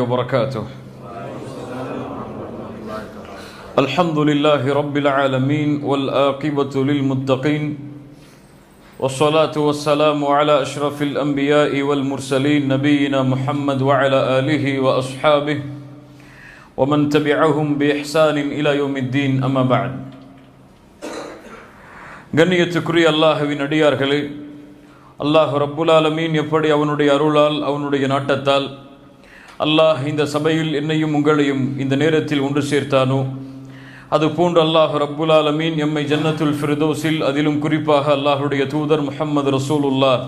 وبركاته. الحمد لله رب العالمين والعاقبة للمتقين والصلاة والسلام على أشرف الأنبياء والمرسلين نبينا محمد وعلى آله وأصحابه ومن تبعهم بإحسان إلى يوم الدين أما بعد. கண்ணியத்துக்குரிய அல்லாஹ்வின் அடியார்களே, அல்லாஹ் ரப்புல் ஆலமீன் எப்படி அவனுடைய அருளால் அவனுடைய நாட்டத்தால் அல்லாஹ் இந்த சபையில் என்னையும் உங்களையும் இந்த நேரத்தில் ஒன்று சேர்த்தானோ, அதுபோன்று அல்லாஹ் ரப்புல் ஆலமீன் எம்மை ஜன்னத்துல் ஃபிர்தௌஸில், அதிலும் குறிப்பாக அல்லாஹுடைய தூதர் முஹம்மது ரசூலுல்லாஹ்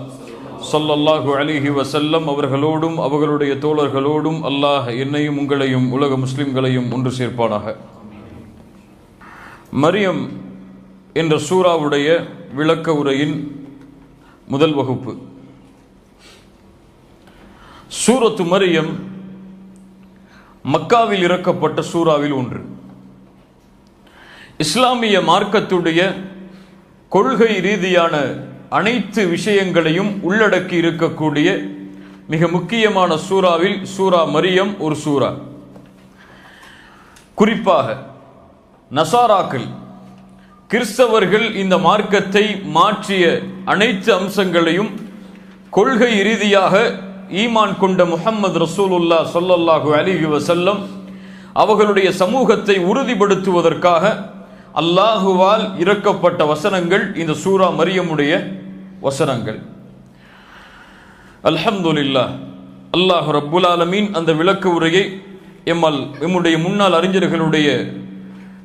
ஸல்லல்லாஹு அலைஹி வஸல்லம் அவர்களோடும் அவர்களுடைய தோழர்களோடும் அல்லாஹ் என்னையும் உங்களையும் உலக முஸ்லிம்களையும் ஒன்று சேர்ப்பானாக. மரியம் என்ற சூராவுடைய விளக்க உரையின் முதல் வகுப்பு. சூரத்து மரியம் மக்காவில் இறக்கப்பட்ட சூறாவில் ஒன்று. இஸ்லாமிய மார்க்கத்துடைய கொள்கை ரீதியான அனைத்து விஷயங்களையும் உள்ளடக்கி இருக்கக்கூடிய மிக முக்கியமான சூறாவில் சூரா மரியம் ஒரு சூரா. குறிப்பாக நசாராக்கள், கிறிஸ்தவர்கள் இந்த மார்க்கத்தை மாற்றிய அனைத்து அம்சங்களையும் கொள்கை ரீதியாக ஈமான் கொண்ட முஹம்மது ரசூலுல்லாஹ் ஸல்லல்லாஹு அலைஹி வஸல்லம் அவர்களுடைய சமூகத்தை உறுதிப்படுத்துவதற்காக அல்லாஹுவால் இறக்கப்பட்ட வசனங்கள் இந்த சூரா மரியமுடைய வசனங்கள். அல்ஹம்துலில்லாஹ், அல்லாஹ் ரப்புல் ஆலமீன் அந்த விளக்க உரையை எம்முடைய முன்னாள் அறிஞர்களுடைய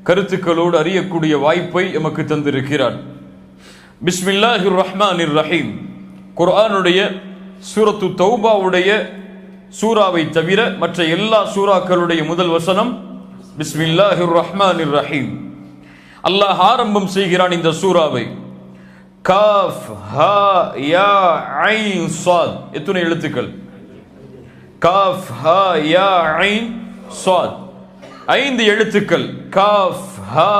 கருத்துக்களோடு அறியக்கூடிய வாய்ப்பை எமக்கு தந்திருக்கிறார். பிஸ்மில்லாஹிர் ரஹ்மானிர் ரஹீம். குர்ஆனுடைய சூரத்து தௌபாவுடைய சூராவை தவிர மற்ற எல்லா சூறாக்களுடைய முதல் வசனம் பிஸ்மில்லாஹிர் ரஹ்மானிர் ரஹீம். அல்லாஹ் ஆரம்பம் செய்கிறான் இந்த சூராவை. காஃப் ஹா யா ஐன் ஸாத். எத்தனை எழுத்துக்கள்? காஃப் ஹா யா ஐன் ஸாத், 5 எழுத்துக்கள். காஃப் ஹா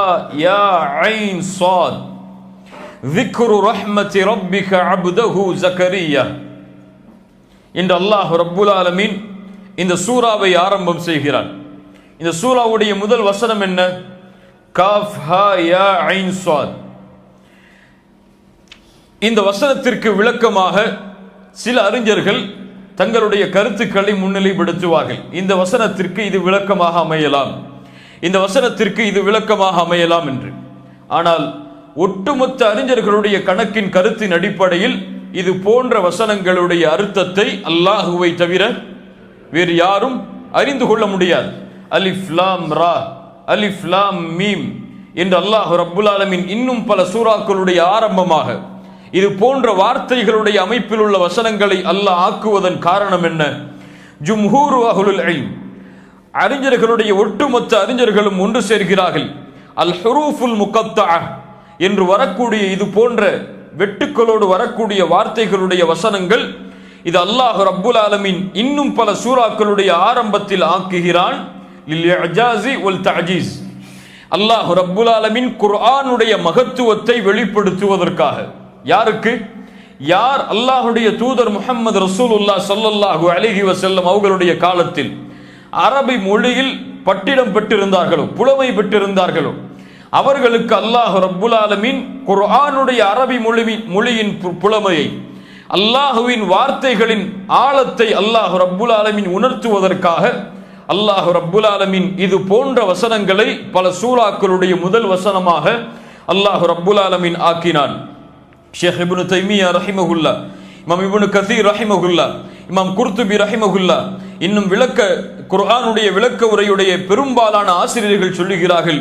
யா ஐன் ஸாத். ذِكْرُ رَحْمَةِ رَبِّكَ عَبْدَهُ زَكَرِيَّا என்று அல்லாஹ் ரப்புல் ஆலமீன் இந்த சூராவை ஆரம்பம் செய்கிறான். இந்த சூராவுடைய முதல் வசனம் என்ன? காஃப் ஹா யா ஐன் ஸாத். இந்த வசனத்திற்கு விளக்கமாக சில அறிஞர்கள் தங்களுடைய கருத்துக்களை முன்னிலைப்படுத்துவார்கள். இந்த வசனத்திற்கு இது விளக்கமாக அமையலாம், இந்த வசனத்திற்கு இது விளக்கமாக அமையலாம் என்று. ஆனால் ஒட்டுமொத்த அறிஞர்களுடைய கணக்கின் கருத்தின் அடிப்படையில் இது போன்ற வசனங்களுடைய அர்த்தத்தை அல்லாஹுவை தவிர வேறு யாரும் அறிந்து கொள்ள முடியாது. அலிஃப் லாம் ரா, அலிஃப் லாம் மீம் என்று அல்லாஹ் ரப்புல் ஆலமீன் இன்னும் பல சூறாக்களுடைய ஆரம்பமாக இது போன்ற வார்த்தைகளுடைய அமைப்பில் உள்ள வசனங்களை அல்லாஹ் ஆக்குவதன் காரணம் என்ன? ஜும்ஹூர் அஹ்லுல் இல்ம், அறிஞர்களுடைய ஒட்டுமொத்த அறிஞர்களும் ஒன்று சேர்கிறார்கள். அல் ஹுரூஃபுல் முகத்தஅ என்று வரக்கூடிய இது போன்ற வெட்டுக்களோடு வரக்கூடிய வார்த்தைகளுடைய வசனங்கள் இது அல்லாஹ் ரப்புல் ஆலமீன் இன்னும் பல சூறாக்களுடைய ஆரம்பத்தில் ஆக்குகிறான். லில் இஜாஸி வல் தஅஜீஸ். அல்லாஹ் ரப்புல் ஆலமீன் குர்ஆனுடைய மகத்துவத்தை வெளிப்படுத்துவதற்காக. யாருக்கு? யார் அல்லாஹ்வுடைய தூதர் முஹம்மது ரசூலுல்லாஹ் ஸல்லல்லாஹு அலைஹி வஸல்லம் அவர்களுடைய காலத்தில் அரபி மொழியில் பட்டிடம் பெற்றிருந்தார்களோ, புலமை பெற்றிருந்தார்களோ, அவர்களுக்கு அல்லாஹ் ரப்புல் ஆலமீன் குர்ஆனுடைய அரபி மொழியின் புலமையை, அல்லாஹுவின் வார்த்தைகளின் ஆழத்தை அல்லாஹ் ரப்புல் ஆலமீன் உணர்த்துவதற்காக அல்லாஹ் ரப்புல் ஆலமீன் இது போன்ற வசனங்களை பல சூறாக்களுடைய முதல் வசனமாக அல்லாஹ் ரப்புல் ஆலமீன் ஆக்கினான். ஷேக் இப்னு தைமியா ரஹிமஹுல்லா, இமாம் இப்னு கஸீர் ரஹிமஹுல்லா, இமாம் குர்துபி ரஹிமஹுல்லா, இன்னும் குர்ஆனுடைய விளக்க உரையுடைய பெரும்பாலான ஆசிரியர்கள் சொல்லுகிறார்கள்,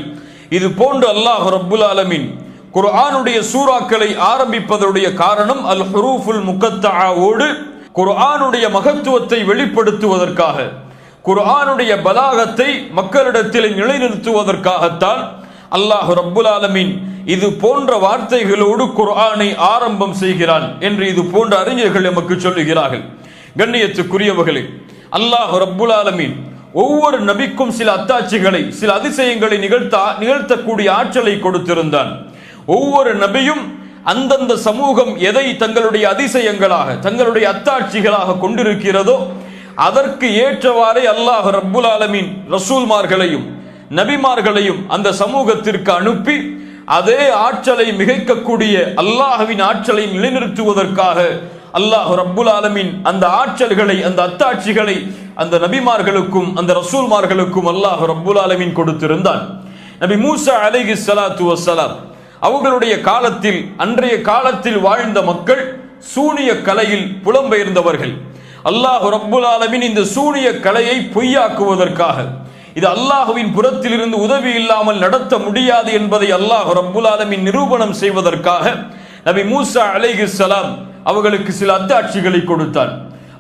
இது போன்று அல்லாஹ் ரப்புல் ஆலமீன் குர்ஆனுடைய சூறாக்களை ஆரம்பிப்பதனுடைய காரணம் அல் ஹுரூஃபுல் முகத்தஆவோடு குர்ஆனுடைய மகத்துவத்தை வெளிப்படுத்துவதற்காக, குர்ஆனுடைய பலாகத்தை மக்களிடத்தில் நிலைநிறுத்துவதற்காகத்தான் அல்லாஹ் ரப்புல் ஆலமீன் இது போன்ற வார்த்தைகளோடு குர்ஆனை ஆரம்பம் செய்கிறான் என்று இது போன்ற அறிஞர்கள் நமக்கு சொல்லுகிறார்கள். கண்ணியத்துக்குரியவர்களே, அல்லாஹ் ரப்புல் ஆலமீன் ஒவ்வொரு நபிக்கும் சில அத்தாட்சிகளை, சில அதிசயங்களை நிகழ்த்தக்கூடிய ஆற்றலை கொடுத்திருந்தான். ஒவ்வொரு நபியும் அந்தந்த சமூகம் எதை தங்களுடைய அதிசயங்களாக, தங்களுடைய அத்தாட்சிகளாக கொண்டிருக்கிறதோ அதற்கு ஏற்றவாறே அல்லாஹ் ரப்புல் ஆலமீன் ரசூல்மார்களையும் நபிமார்களையும் அந்த சமூகத்திற்கு அனுப்பி அதே ஆற்றலை மிகைக்கக்கூடிய அல்லாஹ்வின் ஆற்றலை நிலைநிறுத்துவதற்காக அல்லாஹ் ரப்புல் ஆலமீன் அந்த ஆற்றல்களை, அந்த அத்தாட்சிகளை அந்த நபிமார்களுக்கும் அந்த ரசூல்மார்களுக்கும் அல்லாஹ் ரப்புல் ஆலமீன் கொடுத்திருந்தான். நபி மூசா அலைஹிஸ்ஸலாத்து வஸ்ஸலாம் அவர்களுடைய காலத்தில், அன்றைய காலத்தில் வாழ்ந்த மக்கள் சூனிய கலையில் புலம்பெயர்ந்தவர்கள். அல்லாஹ் ரப்புல் ஆலமீன் இந்த சூனிய கலையை பொய்யாக்குவதற்காக, இது அல்லாஹுவின் புறத்திலிருந்து உதவி இல்லாமல் நடத்த முடியாது என்பதை அல்லாஹ் ரப்புல் ஆலமீன் நிரூபணம் செய்வதற்காக நபி மூசா அலைஹிஸ்ஸலாம் அவர்களுக்கு சில அத்தாட்சிகளை கொடுத்தார்.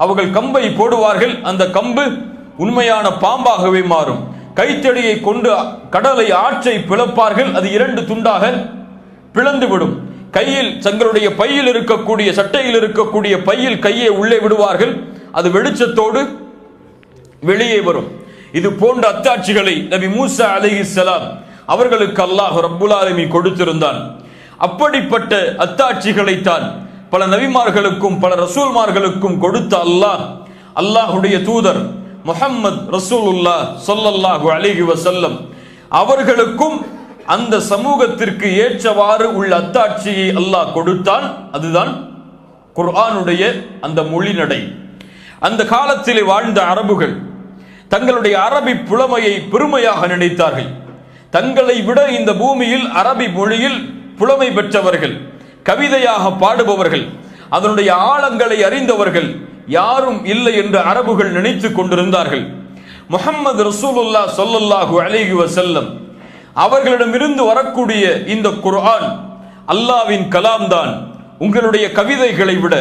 அவர்கள் கம்பை போடுவார்கள், அந்த கம்பு உண்மையான பாம்பாகவே மாறும். கைத்தடியை கொண்டு கடலை ஆற்றை பிளப்பார்கள், அது 2 துண்டாக பிளந்துவிடும். கையில், தங்களுடைய பையில் இருக்கக்கூடிய, சட்டையில் இருக்கக்கூடிய பையில் கையை உள்ளே விடுவார்கள், அது வெளிச்சத்தோடு வெளியே வரும். இது போன்ற அத்தாட்சிகளை நபி மூசா அலைஹிஸ்ஸலாம் அவர்களுக்கு அல்லாஹ் ரப்புல் ஆலமீன் கொடுத்திருந்தான். அப்படிப்பட்ட அத்தாட்சிகளை தான் பல நபிமார்களுக்கும் பல ரசூல்மார்களுக்கும் கொடுத்த அல்லாஹ்வுடைய தூதர் முஹம்மது ரசூலுல்லாஹ் ஸல்லல்லாஹு அலைஹி வஸல்லம் அவர்களுக்கும் அந்த சமூகத்திற்கு ஏற்றவாறு உள்ள அத்தாட்சியை அல்லாஹ் கொடுத்தான். அதுதான் குர்ஆனுடைய அந்த மொழிநடை. அந்த காலத்திலே வாழ்ந்த அரபுகள் தங்களுடைய அரபி புலமையை பெருமையாக நினைத்தார்கள். தங்களை விட இந்த பூமியில் அரபி மொழியில் புலமை பெற்றவர்கள், கவிதையாக பாடுபவர்கள், அதனுடைய ஆழங்களை அறிந்தவர்கள் யாரும் இல்லை என்று அரபுகள் நினைத்துக் கொண்டிருந்தார்கள். முஹம்மது ரசூலுல்லாஹ் ஸல்லல்லாஹு அலைஹி வஸல்லம் அவர்களிடமிருந்து வரக்கூடிய இந்த குர்ஆன் அல்லாஹ்வின் கலாம் தான். உங்களுடைய கவிதைகளை விட,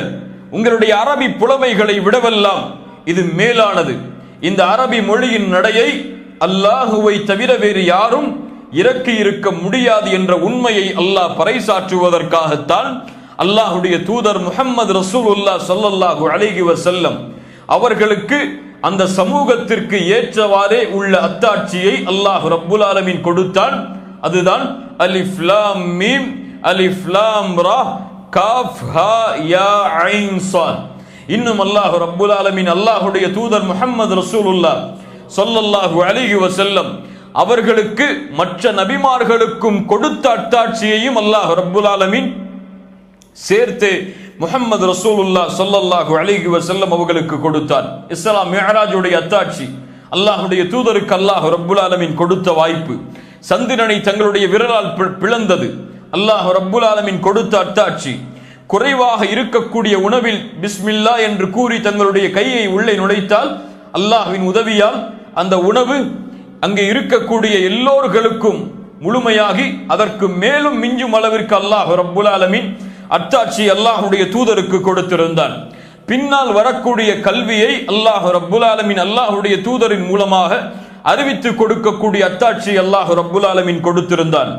உங்களுடைய அரபி புலமைகளை விடவெல்லாம் இது மேலானது. இந்த அரபி மொழியின் நடையை அல்லாஹுவை தவிர வேறு யாரும் இறக்கி இருக்க முடியாது என்ற உண்மையை அல்லாஹ் பறைசாற்றுவதற்காகத்தான் அல்லாஹுடைய தூதர் முஹம்மது ரசூலுல்லாஹ் ஸல்லல்லாஹு அலைஹி வஸல்லம் அவர்களுக்கு அந்த சமூகத்திற்கு ஏற்றவாறே உள்ள அத்தாட்சியை அல்லாஹ் ரப்புல் ஆலமீன் கொடுத்தான். அதுதான் அலிஃப் லாம் மீம் அலிஃப் லாம் ரா காஃப் ஹா யா ஐன் ஸாத். இன்னும் அல்லாஹ் ரப்புல் ஆலமீன் அல்லாஹுடைய தூதர் முஹம்மது ரசூலுல்லாஹ் ஸல்லல்லாஹு அலைஹி வஸல்லம் அவர்களுக்கு மற்ற நபிமார்களுக்கும் கொடுத்த அத்தாட்சியையும் அல்லாஹ் ரப்புல் ஆலமீன் சேர்த்து முஹம்மது ரசூலுல்லாஹ் ஸல்லல்லாஹு அலைஹி வஸல்லம் அவர்களுக்கு கொடுத்தார். இஸ்ரா மிஅராஜுடைய அத்தாட்சி அல்லாஹ்வுடைய தூதருக்கு அல்லாஹ் ரப்புல் ஆலமீன் கொடுத்த வாய்ப்பு. சந்திரனை தங்களுடைய விரலால் பிளந்தது அல்லாஹ் ரப்புல் ஆலமீன் கொடுத்த அத்தாட்சி. குறைவாக இருக்கக்கூடிய உணவில் பிஸ்மில்லா என்று கூறி தங்களுடைய கையை உள்ளே நுழைத்தால் அல்லாஹ்வின் உதவியால் அந்த உணவு அங்கே இருக்கக்கூடிய எல்லோர்களுக்கும் முழுமையாகி அதற்கு மேலும் மிஞ்சும் அளவிற்கு அல்லாஹ் ரப்புல் ஆலமீன் அத்தாட்சி அல்லாஹ்வுடைய தூதருக்கு கொடுத்திருந்தான். பின்னால் வரக்கூடிய கல்வியை அல்லாஹ் ரப்புல் ஆலமீன் அல்லாஹ்வுடைய தூதரின் மூலமாக அறிவித்து கொடுக்கக்கூடிய அத்தாட்சி அல்லாஹ் ரப்புல் ஆலமீன் கொடுத்திருந்தான்.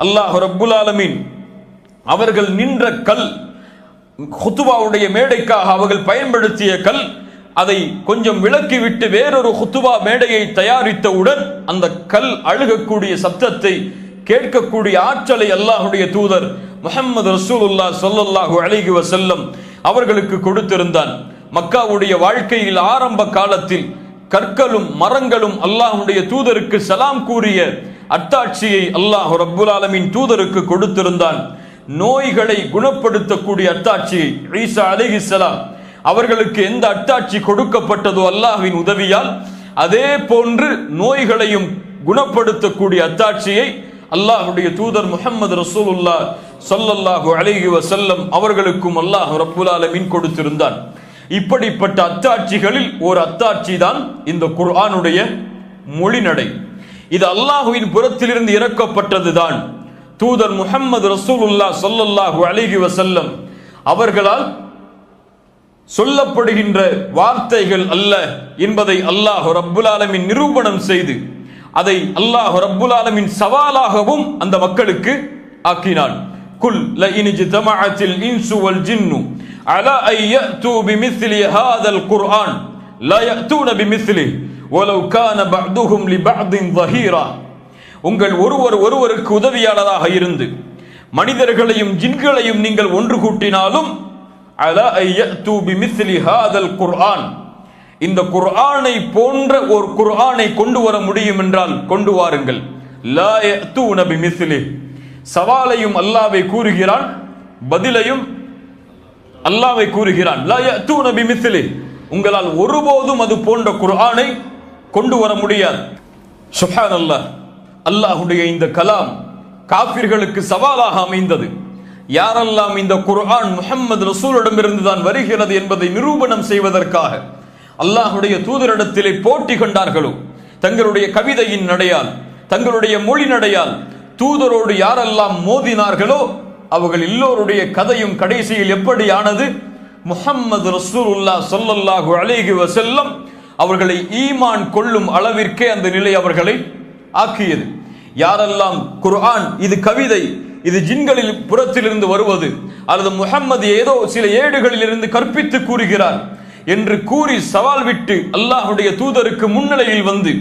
அல்லாஹ் ரப்புல் ஆலமீன் அவர்கள் நின்ற கல், குத்துபாவுடைய மேடைக்காக அவர்கள் பயன்படுத்திய கல், அதை கொஞ்சம் விலக்கிவிட்டு வேறொரு குத்துபா மேடையை தயாரித்தவுடன் அந்த கல் அழுகக்கூடிய சப்தத்தை கேட்கக்கூடிய ஆற்றலை அல்லாஹ்வுடைய தூதர் முஹம்மது ரசூலுல்லாஹ் ஸல்லல்லாஹு அலைஹி வஸல்லம் அவர்களுக்கு கொடுத்திருந்தான். மக்காவுடைய வாழ்க்கையில் ஆரம்ப காலத்தில் கற்களும் மரங்களும் அல்லாஹ்வுடைய தூதருக்கு சலாம் கூறிய அத்தாட்சியை அல்லாஹ் ரப்புல் ஆலமீன் தூதருக்கு கொடுத்திருந்தான். நோய்களை குணப்படுத்தக்கூடிய அத்தாட்சியை ஈசா அலைஹிஸ்ஸலாம் அவர்களுக்கு எந்த அத்தாட்சி கொடுக்கப்பட்டதோ அல்லாஹ்வின் உதவியால் அதே போன்று நோய்களையும் குணப்படுத்தக்கூடிய அத்தாட்சியை அல்லாஹ்வுடைய தூதர் முஹம்மது ரசூலுல்லாஹ் ஸல்லல்லாஹு அலைஹி வஸல்லம் அவர்களுக்கும் அல்லாஹ் ரப்புல் ஆலமீன் கொடுத்திருந்தான். இப்படிப்பட்ட அத்தாட்சிகளில் ஒரு அத்தாட்சி தான் இந்த குர்ஆனுடைய மொழிநடை. இது அல்லாஹ்வின் புறத்திலிருந்து இறக்கப்பட்டதுதான். தூதர் முஹம்மது ரசூலுல்லாஹ் ஸல்லல்லாஹு அலைஹி வஸல்லம் அவர்களால் சொல்லப்படுகின்ற வார்த்தைகள் அல்ல என்பதை அல்லாஹ் ரப்புல் ஆலமீன் நிரூபணம் செய்து அதை அல்லாஹ் ரப்புல் ஆலமீன் சவாலாகவும் அந்த மக்களுக்கு ஆக்கினான். குல் லஇன் ஜதமஅத்தில் இன்சு வல் ஜின்னு அலா அய்யது பிமிஸ்லி ஹாதல் குர்ஆன் லா யஅதூன பிமிஸ்லிஹி வலவ் கான பஅதுஹும் லிபஅதின் ظஹீரா. உங்கள் ஒருவருக்கு உதவியாளராக இருந்து மனிதர்களையும் ஜின்களையும் நீங்கள் ஒன்று கூட்டினாலும் அலா அய்யது பிமிஸ்லி ஹாதல் குர்ஆன், இந்த குர்ஆனை போன்ற ஒரு குர்ஆனை கொண்டு வர முடியும் என்றால் கொண்டு வாருங்கள். லா யஅதூன பிமிஸ்லிஹ். சவாலையும் அல்லாஹ்வை கூறுகிறான், பதிலையும் அல்லாஹ்வை கூறுகிறான். லா யஅதூன பிமிஸ்லிஹ். உங்களால் ஒருபோதும் அது போன்ற குர்ஆனை கொண்டு வர முடியாது. சுப்ஹானல்லாஹ். அல்லாஹ்வுடைய இந்த கலாம் காஃபிர்களுக்கு சவாலாக அமைந்தது. யாரெல்லாம் இந்த குர்ஆன் முஹம்மது ரசூலிடமிருந்து தான் வருகிறது என்பதை நிரூபணம் செய்வதற்காக அல்லாஹ்வுடைய தூதரிடத்திலே போட்டி கொண்டார்களோ, தங்களுடைய கவிதையின் நடையால், தங்களுடைய மொழி நடையால் தூதரோடு யாரெல்லாம் மோதினார்களோ அவர்கள் எல்லோருடைய கதையும் கடைசியில் எப்படி ஆனது? முஹம்மது ரசூலுல்லாஹ் ஸல்லல்லாஹு அலைஹி வஸல்லம் அவர்களை ஈமான் கொள்ளும் அளவிற்கே அந்த நிலை அவர்களை ஆக்கியது. யாரெல்லாம் குர்ஆன் இது கவிதை, இது ஜின்களில் புறத்திலிருந்து வருவது, அல்லது முஹம்மது ஏதோ சில ஏடுகளில் இருந்து கற்பித்து கூறுகிறார் என்று கூறி சவால் விட்டு அல்லாஹ்வுடைய தூதருக்கு முன்னிலையில் வந்து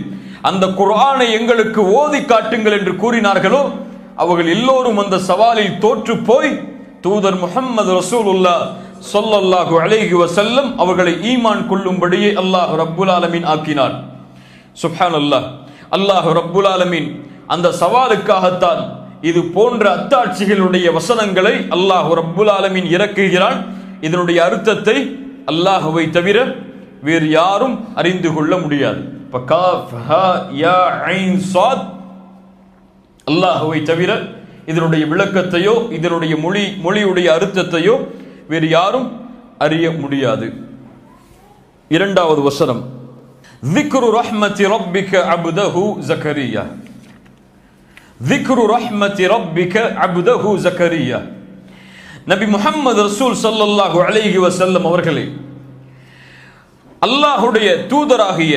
அந்த குர்ஆனை எங்களுக்கு ஓதி காட்டுங்கள் என்று கூறினார்களோ அவர்கள் எல்லோரும் அந்த சவாலில் தோற்று போய் தூதர் முஹம்மது ரசூலுல்லாஹ் ஸல்லல்லாஹு அலைஹி வஸல்லம் அவர்களை ஈமான் கொள்ளும்படியே அல்லாஹ் ரப்புல் ஆலமீன் ஆக்கினார். சுப்ஹானல்லாஹ். அல்லாஹ் ரப்புல் ஆலமீன் அந்த சவாலுக்காகத்தான் இது போன்ற அத்தாட்சிகளுடைய வசனங்களை அல்லாஹ் ரப்புல் ஆலமீன் இறக்குகிறான். இதனுடைய அர்த்தத்தை அல்லாஹ்வை தவிர வேறு யாரும் அறிந்து கொள்ள முடியாது. அல்லாஹ்வை தவிர இதனுடைய விளக்கத்தையோ இதனுடைய மொழியுடைய அர்த்தத்தையோ வேறு யாரும் அறிய முடியாது. இரண்டாவது வசனம், ذِكْرُ رَحْمَةِ رَبِّكَ عَبْدَهُ زَكَرِيَّا. ذِكْرُ رَحْمَةِ رَبِّكَ عَبْدَهُ زَكَرِيَّا. நபி முஹம்மது ரசூல் ஸல்லல்லாஹு அலைஹி வஸல்லம் அவர்களே, அல்லாஹ்வுடைய தூதராகிய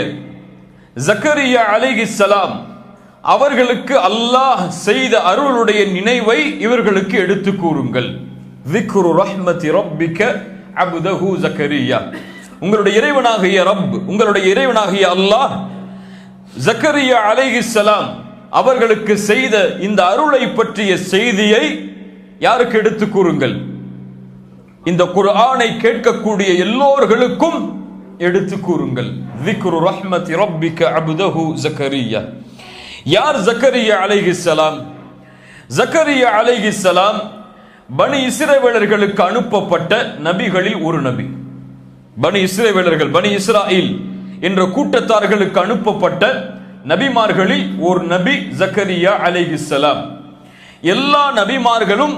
ஜக்கரியா அலைஹிஸ்ஸலாம் அவர்களுக்கு அல்லாஹ் செய்த அருளுடைய நினைவை இவர்களுக்கு எடுத்து கூறுங்கள். ذِكْرُ رَحْمَةِ رَبِّكَ عَبْدَهُ زَكَرِيَّا. உங்களுடைய இறைவனாகிய ரப், உங்களுடைய இறைவனாகிய அல்லாஹ் ஜக்கரியா அலைஹிஸ்ஸலாம் அவர்களுக்கு செய்த இந்த அருளை பற்றிய செய்தியை யாருக்கு எடுத்து கூறுங்கள்? இந்த குர்ஆனை கேட்கக்கூடிய எல்லோர்களுக்கும் எடுத்து கூறுங்கள். ذِكْرُ رَحْمَةِ رَبِّكَ عَبْدَهُ زَكَرِيَّا. யார் ஜக்கரியா அலைஹிஸ்ஸலாம்? ஜக்கரியா அலைஹிஸ்ஸலாம் பனி இஸ்ரவேலர்களுக்கு அனுப்பப்பட்ட நபிகளில் ஒரு நபி. பனி இஸ்ரவேலர்கள், பனி இஸ்ராயில் என்ற கூட்டத்தார்களுக்கு அனுப்பப்பட்ட நபிமார்களில் ஒரு நபி ஜக்கரியா அலைஹிஸ்ஸலாம். எல்லா நபிமார்களும்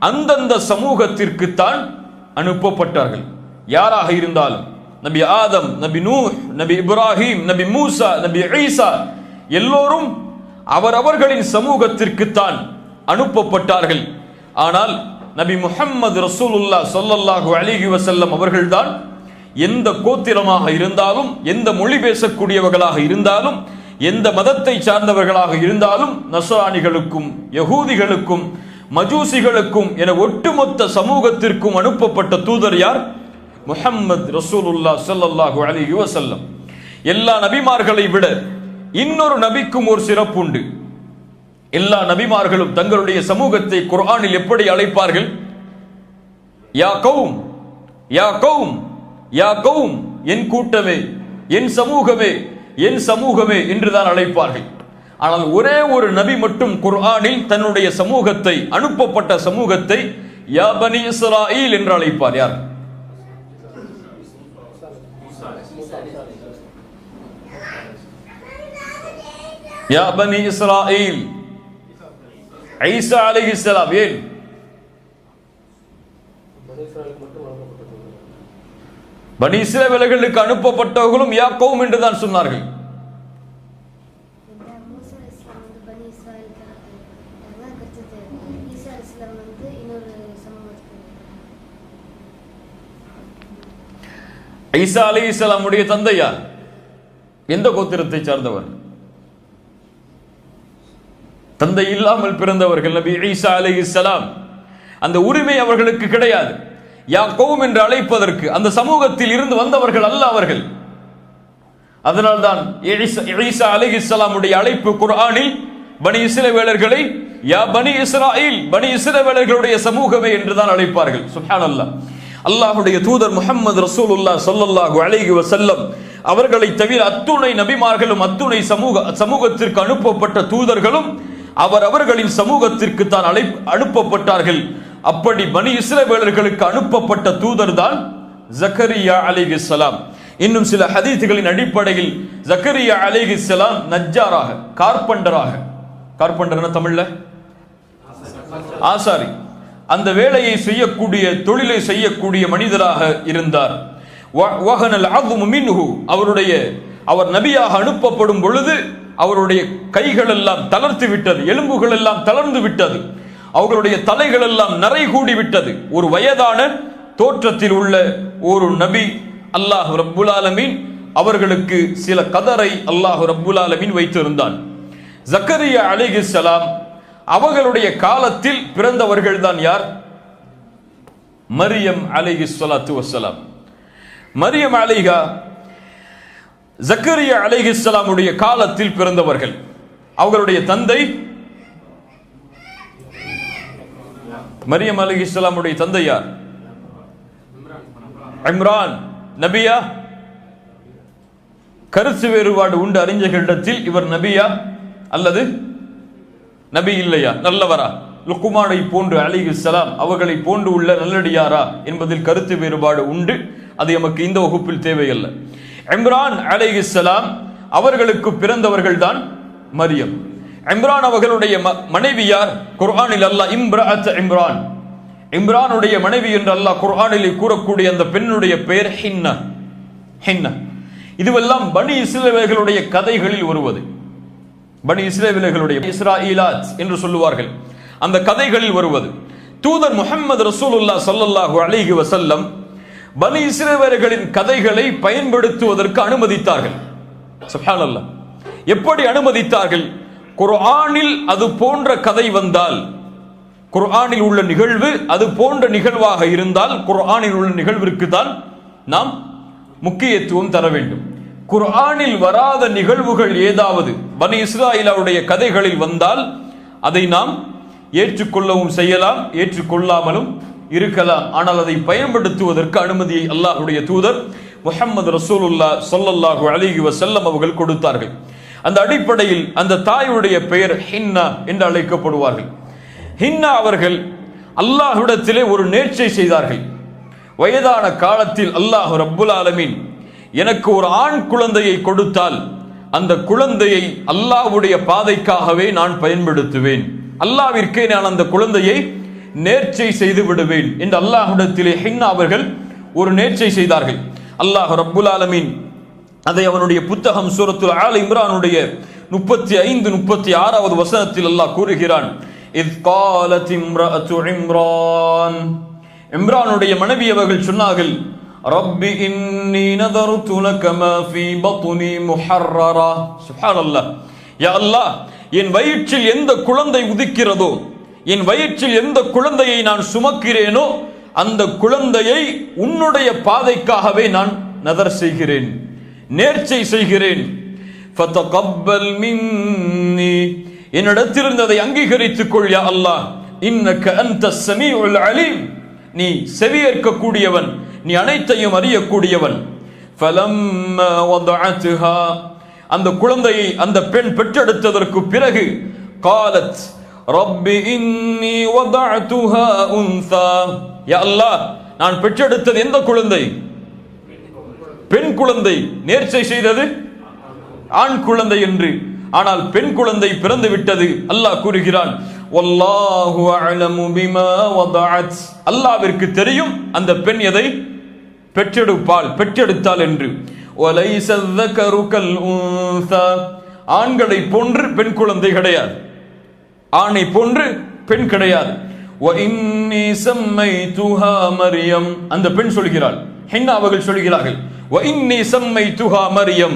அந்தந்த சமூகத்திற்கு தான் அனுப்பப்பட்டார்கள். யாராக இருந்தாலும், நபி ஆதம், நபி நூஹ், நபி இப்ராஹிம், நபி மூசா, நபி ஈசா எல்லோரும் அவரவர்களின் சமூகத்திற்கு தான் அனுப்பப்பட்டார்கள். ஆனால் நபி முஹம்மது ரசூலுல்லாஹ் ஸல்லல்லாஹு அலைஹி வஸல்லம் அவர்கள்தான் எந்த கோத்திரமாக இருந்தாலும், எந்த மொழி பேசக்கூடியவர்களாக இருந்தாலும், எந்த மதத்தை சார்ந்தவர்களாக இருந்தாலும், நஸ்ரானிகளுக்கும் யகூதிகளுக்கும் மஜூசிகளுக்கும் என ஒட்டுமொத்த சமூகத்திற்கும் அனுப்பப்பட்ட தூதர் யார்? முஹம்மது ரசூலுல்லாஹ் ஸல்லல்லாஹு அலைஹி வஸல்லம். எல்லா நபிமார்களை விட இன்னொரு நபிக்கும் ஒரு சிறப்பு உண்டு. எல்லா நபிமார்களும் தங்களுடைய சமூகத்தை குர்ஆனில் எப்படி அழைப்பார்கள்? யா கௌம், யா கௌம், யா கௌம், என் கூட்டமே, என் சமூகமே, என் சமூகமே என்றுதான் அழைப்பார்கள். ஆனால் ஒரே ஒரு நபி மட்டும் குர்ஆனில் தன்னுடைய சமூகத்தை, அனுப்பப்பட்ட சமூகத்தை யா பனி இஸ்ராயில் என்று அழைப்பார். யார்? யா பனி இஸ்ராயில், ஈசா அலைஹிஸ்ஸலாம். ஏன்? பனி இஸ்ரவேலர்களுக்கு அனுப்பப்பட்டவர்களும் யா கௌம் என்று தான் சொன்னார்கள். ஈசா அலைஹிஸ்ஸலாமுடைய தந்தை யார்? எந்த கோத்திரத்தை சார்ந்தவர்? தந்தை இல்லாமல் பிறந்தவர்கள் நபி ஈசா அலைஹிஸ்ஸலாம். அந்த உரிமை அவர்களுக்கு கிடையாது. யா கௌம் என்று அழைப்பதற்கு அந்த சமூகத்தில் இருந்து வந்தவர்கள் அல்ல அவர்கள். அதனால்தான் ஈசா அலைஹிஸ்ஸலாமுடைய அழைப்பு குர்ஆனில் பனி இஸ்ரவேலர்களை யா பனி இஸ்ராயில், பனி இஸ்ரவேலர்களுடைய சமூகமே என்றுதான் அழைப்பார்கள். சுப்ஹானல்லாஹ். அல்லாஹ்வுடைய தூதர் முஹம்மது ரசூலுல்லாஹ் ஸல்லல்லாஹு அலைஹி வஸல்லம் அவர்களை தவிர அத்துணை நபிமார்களும் அத்துணை சமூகத்திற்கு அனுப்பப்பட்ட தூதர்களும் அவர்களின் சமூகத்திற்கு தான் அனுப்பப்பட்டார்கள். அப்படி பனி இஸ்ரவேலர்களுக்கு அனுப்பப்பட்ட தூதர் தான் ஜக்கரியா அலைஹிஸ்ஸலாம். இன்னும் சில ஹதீஸ்களின் அடிப்படையில் ஜக்கரியா அலைஹிஸ்ஸலாம் நஜ்ஜாராக, கார்பெண்டர்னா தமிழ்ல ஆசாரி, அந்த வேலையை செய்யக்கூடிய, தொழிலை செய்யக்கூடிய மனிதராக இருந்தார். அவர் நபியாக அனுப்பப்படும் பொழுது அவருடைய கைகள் எல்லாம் தளர்த்து விட்டது, எலும்புகள் எல்லாம் தளர்ந்து விட்டது, அவர்களுடைய தலைகள் எல்லாம் நரை கூடி விட்டது. ஒரு வயதான தோற்றத்தில் உள்ள ஒரு நபி அல்லாஹ் ரப்புல் ஆலமீன் அவர்களுக்கு சில கதரை அல்லாஹ் ரப்புல் ஆலமீன் வைத்திருந்தான். ஜக்கரியா அலைஹிஸ்ஸலாம் அவர்களுடைய காலத்தில் பிறந்தவர்கள் தான் யார்? மரியம் அலைஹிஸ்ஸலாத்து வஸ்ஸலாம். மரியம் அலைஹா ஜக்கரியா அலைஹிஸ்ஸலாமுடைய காலத்தில் பிறந்தவர்கள். அவர்களுடைய தந்தை மரியம் அலைஹிஸ்ஸலாமுடைய தந்தை யார்? இம்ரான் நபியா? கருத்து வேறுபாடு உண்டு அறிஞர்களிடத்தில். இவர் நபியா அல்லது நபி இல்லையா, நல்லவரா, லுக்மானை போன்று அலைஹிஸ்ஸலாம் அவர்களை போன்று உள்ள நல்லடியாரா என்பதில் கருத்து வேறுபாடு உண்டு. அது நமக்கு இந்த வகுப்பில் தேவையல்ல. இம்ரான் அலைஹிஸ்ஸலாம் அவர்களுக்கு பிறந்தவர்கள் தான் மரியம். இம்ரான் அவர்களுடைய மனைவி யார்? குர்ஆனில் அல்லாஹ் இம்ரஅத் இம்ரான், இம்ரானுடைய மனைவி என்று அல்லாஹ் குர்ஆனில் கூறக்கூடிய அந்த பெண்ணுடைய பெயர் ஹின்னா. ஹின்னா இதுவெல்லாம் பனி இஸ்ரவேலர்களுடைய கதைகளில் வருவது. பனி இஸ்ரவேலர்களுடைய இஸ்ராஈலாத் என்று சொல்லுவார்கள், அந்த கதைகளில் வருவது. தூதர் முஹம்மது ரசூலுல்லாஹ் ஸல்லல்லாஹு அலைஹி வஸல்லம் பனி இஸ்ரவேலர்களின் கதைகளை பயன்படுத்துவதற்கு அனுமதித்தார்கள். சுப்ஹானல்லாஹ். எப்படி அனுமதித்தார்கள்? குர்ஆனில் அது போன்ற கதை வந்தால், குர்ஆனில் உள்ள நிகழ்வு அது போன்ற நிகழ்வாக இருந்தால் குர்ஆனில் உள்ள நிகழ்விற்கு தான் நாம் முக்கியத்துவம் தர வேண்டும். குர்ஆனில் வராத நிகழ்வுகள் ஏதாவது பனி இஸ்ராயீலுடைய கதைகளில் வந்தால் அதை நாம் ஏற்றுக்கொள்ளவும் செய்யலாம், ஏற்றுக்கொள்ளாமலும் இருக்கலாம். ஆனால் அதை பயன்படுத்துவதற்கு அனுமதியை அல்லாஹ்வுடைய தூதர் முஹம்மது ரசூலுல்லாஹ் ஸல்லல்லாஹு அலைஹி வஸல்லம் அவர்கள் கொடுத்தார்கள். அந்த அடிப்படையில் அந்த தாயுடைய பெயர் ஹின்னா என்று அழைக்கப்படுவார்கள். ஹின்னா அவர்கள் அல்லாஹ்விடத்திலே ஒரு நேர்ச்சை செய்தார்கள். வயதான காலத்தில் அல்லாஹ் ரப்புல் ஆலமீன் எனக்கு ஒரு ஆண் குழந்தையை கொடுத்தால் அந்த குழந்தையை அல்லாஹ்வுடைய பாதைக்காகவே நான் பயன்படுத்துவேன், அல்லாஹ்விற்கே நான் அந்த குழந்தையை நேர்ச்சை செய்து விடுவேன் என்று அல்லாஹ்விடத்திலே ஹின்னா அவர்கள் ஒரு நேர்ச்சை செய்தார்கள். அல்லாஹ் ரப்புல் ஆலமீன் அதை அவனுடைய புத்தகம் சூரத்துல் ஆல் இம்ரானுடைய 35-36வது வசனத்தில் அல்லாஹ் கூறுகிறான். இத் காலத் இம்ரஅத்து இம்ரான், இம்ரானுடைய மனைவி அவர்கள் சொன்னார்கள், ரப்பி இன்னி நதர்து லக மா ஃபீ பத்னி முஹர்ரரா. சுப்ஹானல்லாஹ். யா அல்லாஹ், என் வயிற்றில் எந்த குழந்தை உதிக்கிறதோ, என் வயிற்றில் எந்த குழந்தையை நான் சுமக்கிறேனோ அந்த குழந்தையை உன்னுடைய பாதைக்காகவே நான் நதர் செய்கிறேன், நேர்ச்சை செய்கிறேன். ஃபதகப்பல் மின்னி, என்னிடத்திலிருந்து அதை அங்கீகரித்துக் கொள் யா அல்லாஹ். இன்னக அன்தஸ் ஸமீஉல் அலீம், நீ செவியேற்கக்கூடியவன், நீ அனைத்தையும் அறியக்கூடியவன். ஃபலம்மா வதஅத்ஹா, அந்த குழந்தையை அந்த பெண் பெற்றெடுத்ததற்கு பிறகு காலத் ரப்பி இன்னி வதஅதுஹா உன்ஸா, யா அல்லாஹ், நான் பெற்றெடுத்தது எந்த குழந்தை? பெண் குழந்தை. நேர்ச்சை செய்தது ஆண் குழந்தை என்று. ஆனால் பெண் குழந்தை பிறந்து விட்டது. அல்லாஹ் கூறுகிறான், வல்லாஹு அஅலமு பிமா வதஅத், அல்லாஹ்விற்கு தெரியும் அந்த பெண் எதை பெற்றெடுத்தாள் என்று. வலைஸ ذكر كالانثى, ஆண்களை போன்று பெண் குழந்தை கிடையாது, ஆணை போன்று பெண் கிடையாது. واني سميتها مريم, அந்த பெண் சொல்கிறாள், ஹின்னா அவர்கள் சொல்கிறார்கள், واني سميتها مريم,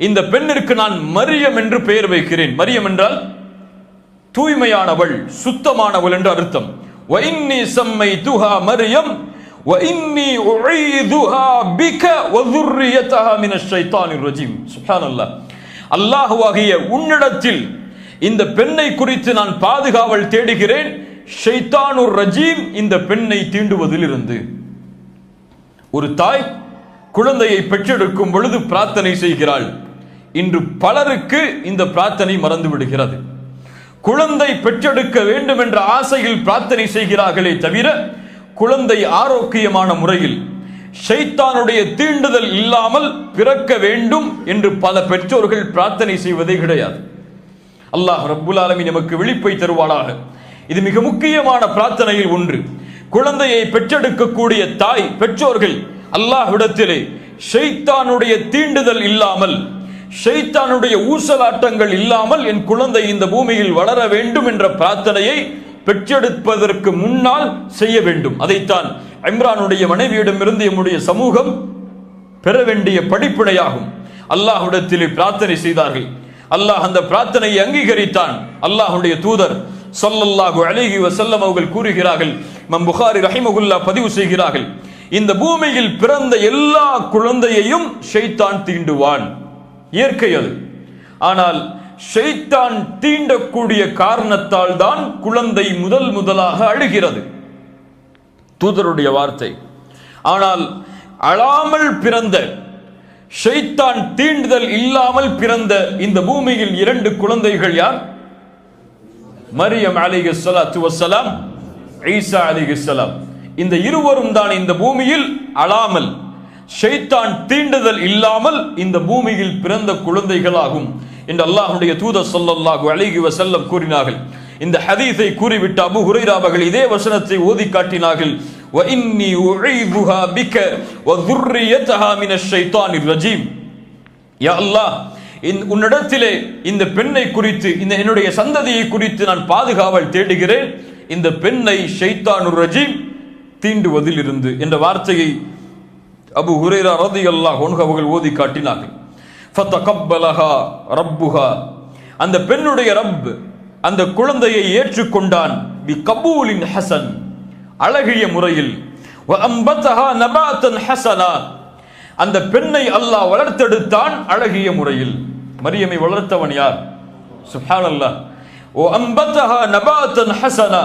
இந்த பெண்ணிற்கு நான் மரியம் என்று பெயர் வைக்கிறேன். மரியம் என்றால் தூய்மையானவள், சுத்தமானவள் என்று அர்த்தம். واني سميتها مريم واني اعيذها بك وذريتها من الشيطان الرجيم. சுப்ஹானல்லாஹ். அல்லாஹ்வாகிய உன்னிடத்தில் இந்த பெண்ணை குறித்து நான் பாதுகாவல் தேடுகிறேன், ஷைத்தானுர் ரஜீம் இந்த பெண்ணை தீண்டுவதில் இருந்து. ஒரு தாய் குழந்தையை பெற்றெடுக்கும் பொழுது பிரார்த்தனை செய்கிறாள். இன்று பலருக்கு இந்த பிரார்த்தனை மறந்து விடுகிறது. குழந்தை பெற்றெடுக்க வேண்டும் என்ற ஆசையில் பிரார்த்தனை செய்கிறார்களே தவிர, குழந்தை ஆரோக்கியமான முறையில் ஷைத்தானுடைய தீண்டுதல் இல்லாமல் பிறக்க வேண்டும் என்று பல பெற்றோர்கள் பிரார்த்தனை செய்வதே கிடையாது. அல்லாஹ் ரப்புல் ஆலமீன் நமக்கு விழிப்பை தருவானாக. இது மிக முக்கியமான பிரார்த்தனையில் ஒன்று. குழந்தையை பெற்றெடுக்கக்கூடிய தாய் பெற்றோர்கள் அல்லாஹ்விடத்திலே ஷைத்தானுடைய தீண்டுதல் இல்லாமல், ஷைத்தானுடைய ஊசலாட்டங்கள் இல்லாமல் என் குழந்தை இந்த பூமியில் வளர வேண்டும் என்ற பிரார்த்தனையை பெற்றெடுப்பதற்கு முன்னால் செய்ய வேண்டும். அதைத்தான் இம்ரானுடைய மனைவியிடமிருந்து நம்முடைய சமூகம் பெற வேண்டிய படிப்பினையாகும். அல்லாஹ்விடத்திலே பிரார்த்தனை செய்தார்கள். அல்லாஹ் அந்த பிரார்த்தனையை அங்கீகரித்தான். அல்லாஹ்வுடைய தூதர் ஸல்லல்லாஹு அலைஹி வஸல்லம் அவர்கள் கூறுகிறார்கள், இமாம் புகாரி ரஹிமஹுல்லாஹ் பதிவு செய்கிறார்கள், இந்த பூமியில் பிறந்த எல்லா குழந்தையையும் ஷைத்தான் தீண்டுவான். இயற்கை அது. ஆனால் ஷைத்தான் தீண்டக்கூடிய காரணத்தால் தான் குழந்தை முதலாக அழுகிறது. தூதருடைய வார்த்தை. ஆனால் அழாமல் பிறந்த, ஷைத்தான் தீண்டுதல் இல்லாமல் பிறந்த இந்த பூமியில் 2 குழந்தைகள் யார்? மரியம் அலைஹிஸ்ஸலாத்து வஸ்ஸலாம், ஈசா அலைஹிஸ்ஸலாம். இந்த இருவரும் தான் இந்த பூமியில் அழாமல், ஷைத்தான் தீண்டுதல் இல்லாமல் இந்த பூமியில் பிறந்த குழந்தைகளாகும் என்று அல்லாஹ்வுடைய தூதர் ஸல்லல்லாஹு அலைஹி வஸல்லம் கூறினார்கள். இந்த ஹதீஸை கூறிவிட்டு அபூ ஹுரைரா அவர்கள் இதே வசனத்தை ஓதி காட்டினார்கள். வ இன்னி உஈதுஹா பிக வ ذُرِّيَّتَهَا மின ஷைத்தானிர் ரஜீம். யா அல்லாஹ், உன்னிடத்திலே இந்த பெண்ணை குறித்து, இந்த என்னுடைய சந்ததியை குறித்து நான் பாதுகாவல் தேடுகிறேன், இந்த பெண்ணை ஷைத்தானுர் ரஜீம் தீண்டுவதில் இருந்து என்ற வார்த்தையை அபூ ஹுரைரா ரலியல்லாஹு அன்ஹு அவர்கள் ஓதி காட்டினார்கள். ஃபதகப்பலஹா ரப்புஹா, அந்த பெண்ணுடைய ரப் அந்த குழந்தையை ஏற்றுக்கொண்டான். பி கபூலின் ஹசன், அழகிய முறையில். வ அம்பதஹா நபாத்தன் ஹசனா, அந்த பெண்ணை அல்லாஹ் வளர்த்தெடுத்தான் அழகிய முறையில். மரியமை வளர்த்தவன் யார்? சுப்ஹானல்லாஹ். வ அம்பதஹா நபாத்தன் ஹசனா,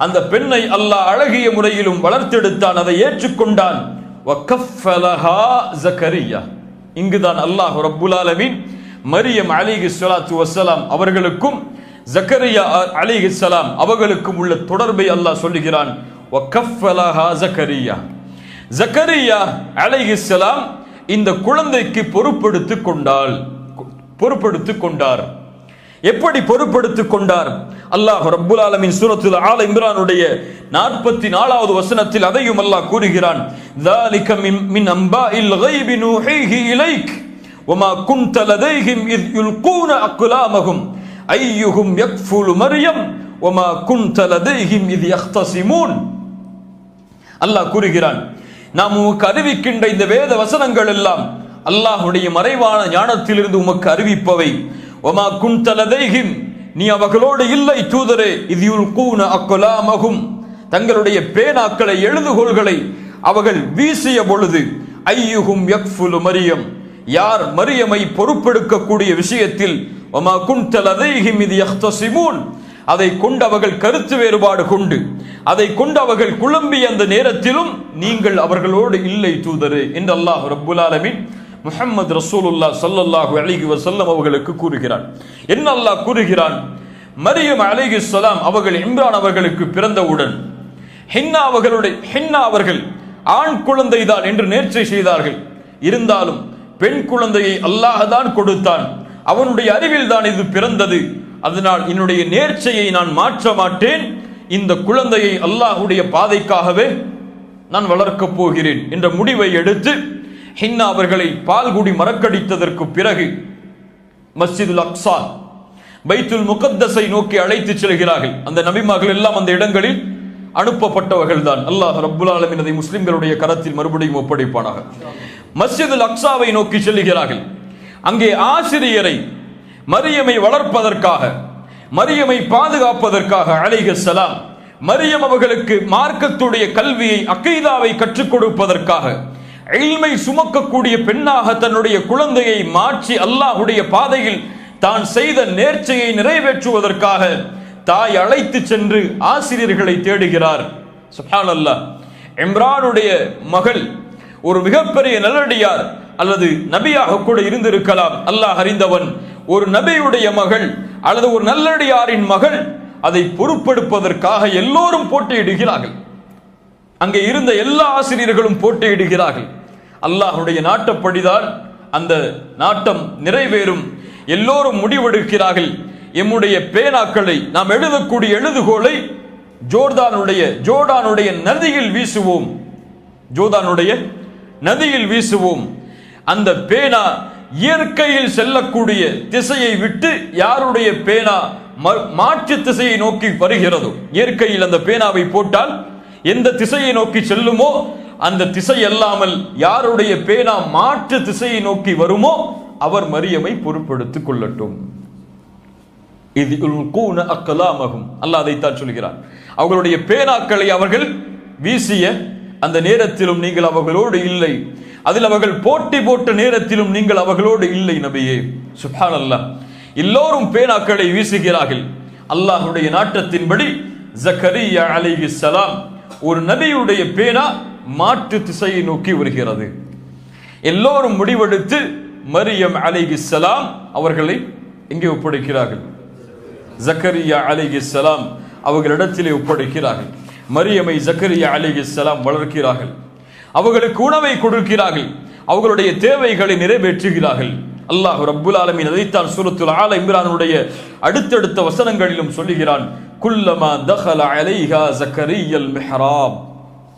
அந்த பெண்ணை அல்லாஹ் அழகிய முறையிலும் வளர்த்தெடுத்தான், அதை ஏற்றுக்கொண்டான். வ கஃபலஹா ஜக்கரியா, இங்குதான் அல்லாஹ் ரப்புல் ஆலமீன் மரியம் அலைஹிஸ்ஸலாத்து வஸ்ஸலாம் அவர்களுக்கும் ஜக்கரியா அலைஹிஸ்ஸலாம் அவர்களுக்கும் உள்ள தொடர்பை அல்லாஹ் சொல்லுகிறான். வ கஃபலஹா ஜக்கரியா, ஜக்கரியா அலைஹிஸ்ஸலாம் இந்த குழந்தைக்கு பொறுப்பெடுத்துக் கொண்டார். எப்படி பொறுப்பெடுத்துக் கொண்டார்? அல்லாஹ் ரப்புல் ஆலமீன் சூரத்துல் ஆல இம்ரானுடைய 44வது வசனத்தில் அதையும் அல்லாஹ் கூறுகிறான். ذَلِكَ مِنْ أَنْبَاءِ الْغَيْبِ نُوحِيهِ إِلَيْكَ وَمَا كُنْتَ لَدَيْهِمْ إِذْ يُلْقُونَ أَقْلَامَهُمْ أَيُّهُمْ يَكْفُلُ مَرْيَمَ وَمَا كُنْتَ لَدَيْهِمْ إِذْ يَخْتَصِمُونَ. அல்லாஹ் கூறுகிறான், நாம் உமக்கு அறிவிக்கின்ற இந்த வேத வசனங்கள் எல்லாம் அல்லாஹ்வுடைய மறைவான ஞானத்திலிருந்து உமக்கு அறிவிப்பவை. வமா குன்த லதைஹிம், நீ அவர்களோடு இல்லை தூதரே. இத் யுல்கூன அக்லாமஹும், தங்களுடைய பேனாக்களை, எழுதுகோள்களை அவர்கள் வீசிய பொழுது. ஐயுஹும் யக்ஃபுலு மரியம், யார் மரியமை பொறுப்பெடுக்கக்கூடிய விஷயத்தில். வமா குன்த லதைஹிம் இத் யஹ்தஸிமூன், அதை கொண்டு அவர்கள் கருத்து வேறுபாடு கொண்டு, அதை கொண்டு அவர்கள் குழம்பிய அந்த நேரத்திலும் நீங்கள் அவர்களோடு இல்லை தூதரே என்று அல்லாஹ் ரப்புல் ஆலமீன் முஹம்மது ரசூலுல்லாஹ் ஸல்லல்லாஹு அலைஹி வஸல்லம் அவர்களுக்கு கூறுகிறான். என்ன அல்லாஹ் கூறுகிறான்? மரியம் அலைஹிஸ்ஸலாம் அவர்கள் இம்ரான் அவர்களுக்கு பிறந்தவுடன் ஹின்னா அவர்கள் ஆண் குழந்தை தான் என்று நேர்ச்சை செய்தார்கள். இருந்தாலும் பெண் குழந்தையை அல்லாஹ் தான் கொடுத்தான், அவனுடைய அறிவில் தான் இது பிறந்தது, அதனால் என்னுடைய நேர்ச்சையை நான் மாற்ற மாட்டேன், இந்த குழந்தையை அல்லாஹ்வுடைய பாதைக்காகவே நான் வளர்க்கப் போகிறேன் என்ற முடிவை எடுத்து ஹின்னா அவர்களை பால்குடி மறக்கடித்ததற்கு பிறகு மஸ்ஜிதுல் அக்ஸா, பைத்துல் முகத்தஸை நோக்கி அழைத்து செல்கிறார்கள். அந்த நபிமார்கள் எல்லாம் அந்த இடங்களில் அனுப்பப்பட்டவர்கள் தான். அல்லாஹ் ரப்புல் ஆலமீன் அதை முஸ்லிம்களுடைய கரத்தில் மறுபடியும் ஒப்படைப்பானாக. மஸ்ஜிதுல் அக்ஸாவை நோக்கி செல்கிறார்கள். அங்கே ஆசிரியரை, மரியமை வளர்ப்பதற்காக, மரியமை பாதுகாப்பதற்காக அலைஹிஸ்ஸலாம், மரியம் அவர்களுக்கு மார்க்கத்துடைய கல்வியை, அகீதாவை கற்றுக் கொடுப்பதற்காக, இல்மை சுமக்கக்கூடிய பெண்ணாக தன்னுடைய குழந்தையை மாற்றி அல்லாஹ்வுடைய பாதையில் தான் செய்த நேர்ச்சையை நிறைவேற்றுவதற்காக தாய் அழைத்து சென்று ஆசிரியர்களை தேடுகிறார். சுப்ஹானல்லாஹ். இம்ரானுடைய மகள் ஒரு மிகப்பெரிய நல்லடியார் அல்லது நபியாக கூட இருந்திருக்கலாம், அல்லாஹ் அறிந்தவன். ஒரு நபியுடைய மகள் அல்லது ஒரு நல்லடியாரின் மகள், அதை பொறுப்பெடுப்பதற்காக எல்லோரும் போட்டியிடுகிறார்கள். அங்கே இருந்த எல்லா ஆசிரியர்களும் போட்டியிடுகிறார்கள். அல்லாஹ்வுடைய நாட்டப்படிதான் அந்த நாட்டம் நிறைவேறும். எல்லோரும் முடிவெடுக்கிறார்கள், எம்முடைய பேனாக்களை, நாம் எழுதக்கூடிய எழுதுகோலை ஜோர்டானுடைய நதியில் வீசுவோம். ஜோர்டானுடைய நதியில் வீசுவோம். அந்த பேனா இயற்கையில் செல்லக்கூடிய திசையை விட்டு யாருடைய பேனா மாற்று திசையை நோக்கி வருகிறதோ, இயற்கையில் அந்த பேனாவை போட்டால் எந்த திசையை நோக்கி செல்லுமோ அந்த திசை அல்லாமல் யாருடைய பேனா மாற்று திசையை நோக்கி வருமோ அவர் மரியமை பொறுப்பெடுத்துக் கொள்ளட்டும். இது அக்கலாமகும். அல்லாஹ் அதைத்தான் சொல்கிறார். அவர்களுடைய பேனாக்களை அவர்கள் வீசிய அந்த நேரத்திலும் நீங்கள் அவர்களோடு இல்லை, அதில் அவர்கள் போட்டி போட்ட நேரத்திலும் நீங்கள் அவர்களோடு இல்லை நபியே. சுப்ஹானல்லாஹ். எல்லோரும் பேனாக்களை வீசுகிறார்கள். அல்லாஹ்வுடைய நாட்டத்தின்படி ஜக்கரியா அலைஹிஸ்ஸலாம் ஒரு நபியுடைய பேனா மாற்று திசையை நோக்கி வருகிறது. எல்லோரும் முடிவெடுத்து மரியம் அலைஹிஸ்ஸலாம் அவர்களை எங்கே ஒப்படைக்கிறார்கள்? ஜக்கரியா அலைஹிஸ்ஸலாம் அவர்களிடத்திலே ஒப்படைக்கிறார்கள். மரியமை ஜக்கரியா அலைஹிஸ்ஸலாம் வளர்க்கிறார்கள். அவர்களுக்கு உணவை கொடுக்கிறார்கள். அவர்களுடைய தேவைகளை நிறைவேற்றுகிறார்கள். அல்லாஹ் ரப்புல் ஆலமீன் அதைத்தான் சூரத்துல் ஆல இம்ரானுடைய அடுத்தடுத்த வசனங்களிலும் சொல்லுகிறான். குல்லமா தഖல அலைஹா ஜக்கரியா மிஹ்ராப்.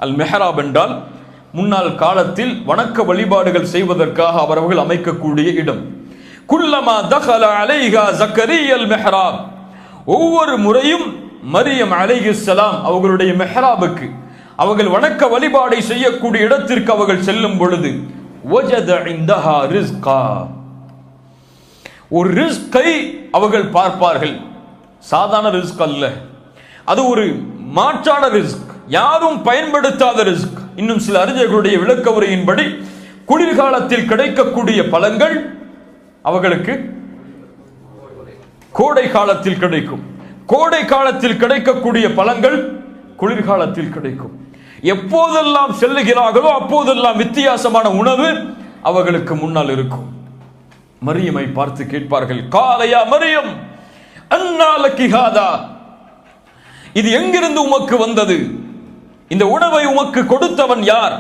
அல் மிஹ்ராப் என்றால் முன்னாள் காலத்தில் வணக்க வழிபாடுகள் செய்வதற்காக அவர்கள் அமைக்கக்கூடிய இடம். குல்லமா தഖல அலைஹா ஜக்கரியா மிஹ்ராப். ஒவ்வொரு முறையும் மரியம் அலைஹிஸ்ஸலாம் அவர்களுடைய மெஹ்ராபுக்கு, அவர்கள் வணக்க வழிபாடை செய்யக்கூடிய இடத்திற்கு அவர்கள் செல்லும் பொழுது வஜத இந்தஹா ரிஸ்கா, ஒரு ரிஸ்கை அவர்கள் பார்ப்பார்கள். சாதாரண ரிஸ்க் அல்ல, அது ஒரு மாற்றான ரிஸ்க், யாரும் பயன்படுத்தாத ரிஸ்க். இன்னும் சில அறிஞர்களுடைய விளக்க உரையின்படி குளிர்காலத்தில் கிடைக்கக்கூடிய பழங்கள் அவர்களுக்கு கோடை காலத்தில் கிடைக்கும். கோடை காலத்தில் கிடைக்கக்கூடிய பழங்கள் குளிர்காலத்தில் கிடைக்கும். எப்போதெல்லாம் செல்லுகிறார்களோ அப்போதெல்லாம் வித்தியாசமான உணவு அவர்களுக்கு முன்னால் இருக்கும். மரியமை பார்த்து கேட்பார்கள், காலையா மரியம் அன்னா லக்கி ஹாதா, இது எங்கிருந்து உமக்கு வந்தது? இந்த உணவை உமக்கு கொடுத்தவன் யார்?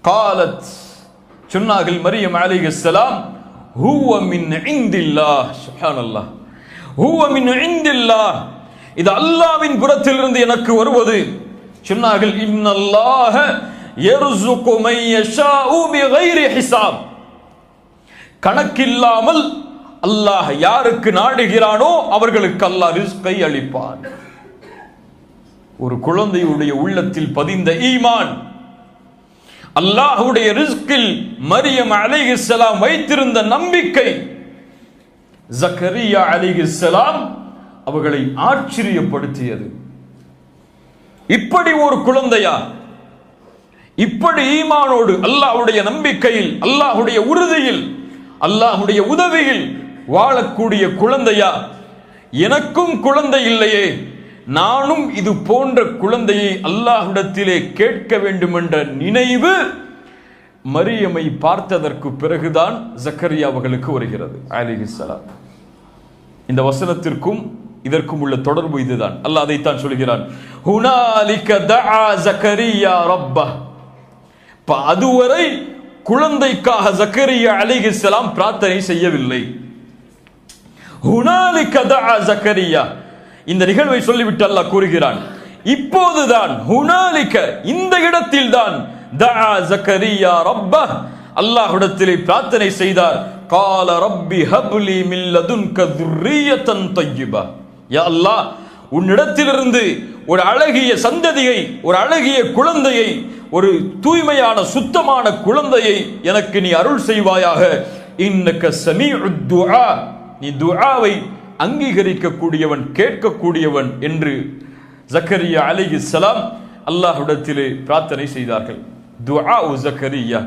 காலத், சொன்னார்கள் மரியம் அலைஹிஸ்ஸலாம், ஹுவ மின் இந்தில்லாஹ். சுப்ஹானல்லாஹ். ஹுவ மின் இந்தில்லாஹ், இது அல்லாஹ்வின் புறத்திலிருந்து எனக்கு வருவது. சொன்னார்கள், இன்னல்லாஹ யர்ஸுகு மை யஷாஉ பிகைரி ஹிசாப், கணக்கில்லாமல் அல்லாஹ் யாருக்கு நாடுகிறானோ அவர்களுக்கு அல்லாஹ் ரிஸ்கை அளிப்பான். ஒரு குழந்தையுடைய உள்ளத்தில் பதிந்த ஈமான், அல்லாஹ்வுடைய ரிஸ்கில் மரியம் அலைஹிஸ்ஸலாம் வைத்திருந்த நம்பிக்கை, ஜக்கரியா அலைஹிஸ்ஸலாம் அவர்களை ஆச்சரியப்படுத்தியது. இப்படி ஒரு குழந்தையா, இப்படி ஈமானோடு அல்லாஹ்வுடைய நம்பிக்கையில், அல்லாஹ்வுடைய உறுதியில், அல்லாஹ்வுடைய உதவியில் வாழக்கூடிய குழந்தையா? எனக்கும் குழந்தை இல்லையே, நானும் இது போன்ற குழந்தையை அல்லாஹ்விடத்திலே கேட்க வேண்டும் என்ற நினைவு மரியமை பார்த்ததற்கு பிறகுதான் ஜக்கரியா அவர்களுக்கு வருகிறது அலைஹிஸ்ஸலாம். இந்த வசனத்திற்கும் இதற்கும் உள்ள தொடர்பு இதுதான். அல்லாஹ் அதைத்தான் சொல்கிறான், ஹுனாலிக தஆ ஜக்கரியா ரப்பஹ். அதுவரை குழந்தைக்காக ஜக்கரியா அலைஹிஸ்ஸலாம் பிரார்த்தனை செய்யவில்லை. ஹுனாலிக தஆ ஜக்கரியா, இந்த நிகழ்வை சொல்லிவிட்டு அல்லாஹ் கூறுகிறான், இப்போதுதான் ஹுனாலிக, இந்த இடத்தில் தான் தஆ ஜக்கரியா ரப்பஹ், அல்லாஹ்விடத்திலே பிரார்த்தனை செய்தார். கால ரப்பி ஹப்லி மின் லதுன்க துர்ரியத்தன் தய்யிபா. யா அல்லாஹ், உன்னிடத்திலிருந்து ஒரு அழகிய சந்ததியை, ஒரு அழகிய குழந்தையை, ஒரு தூய்மையான சுத்தமான குழந்தையை எனக்கு நீ அருள் செய்வாயாக. இன்னக ஸமீஉத் துஆ, நீ துஆவை அங்கீகரிக்கக்கூடியவன், கேட்கக்கூடியவன் என்று ஜக்கரியா அலைஹிஸ்ஸலாம் அல்லாஹ்விடத்திலே பிரார்த்தனை செய்தார்கள். துஆ ஜக்கரியா,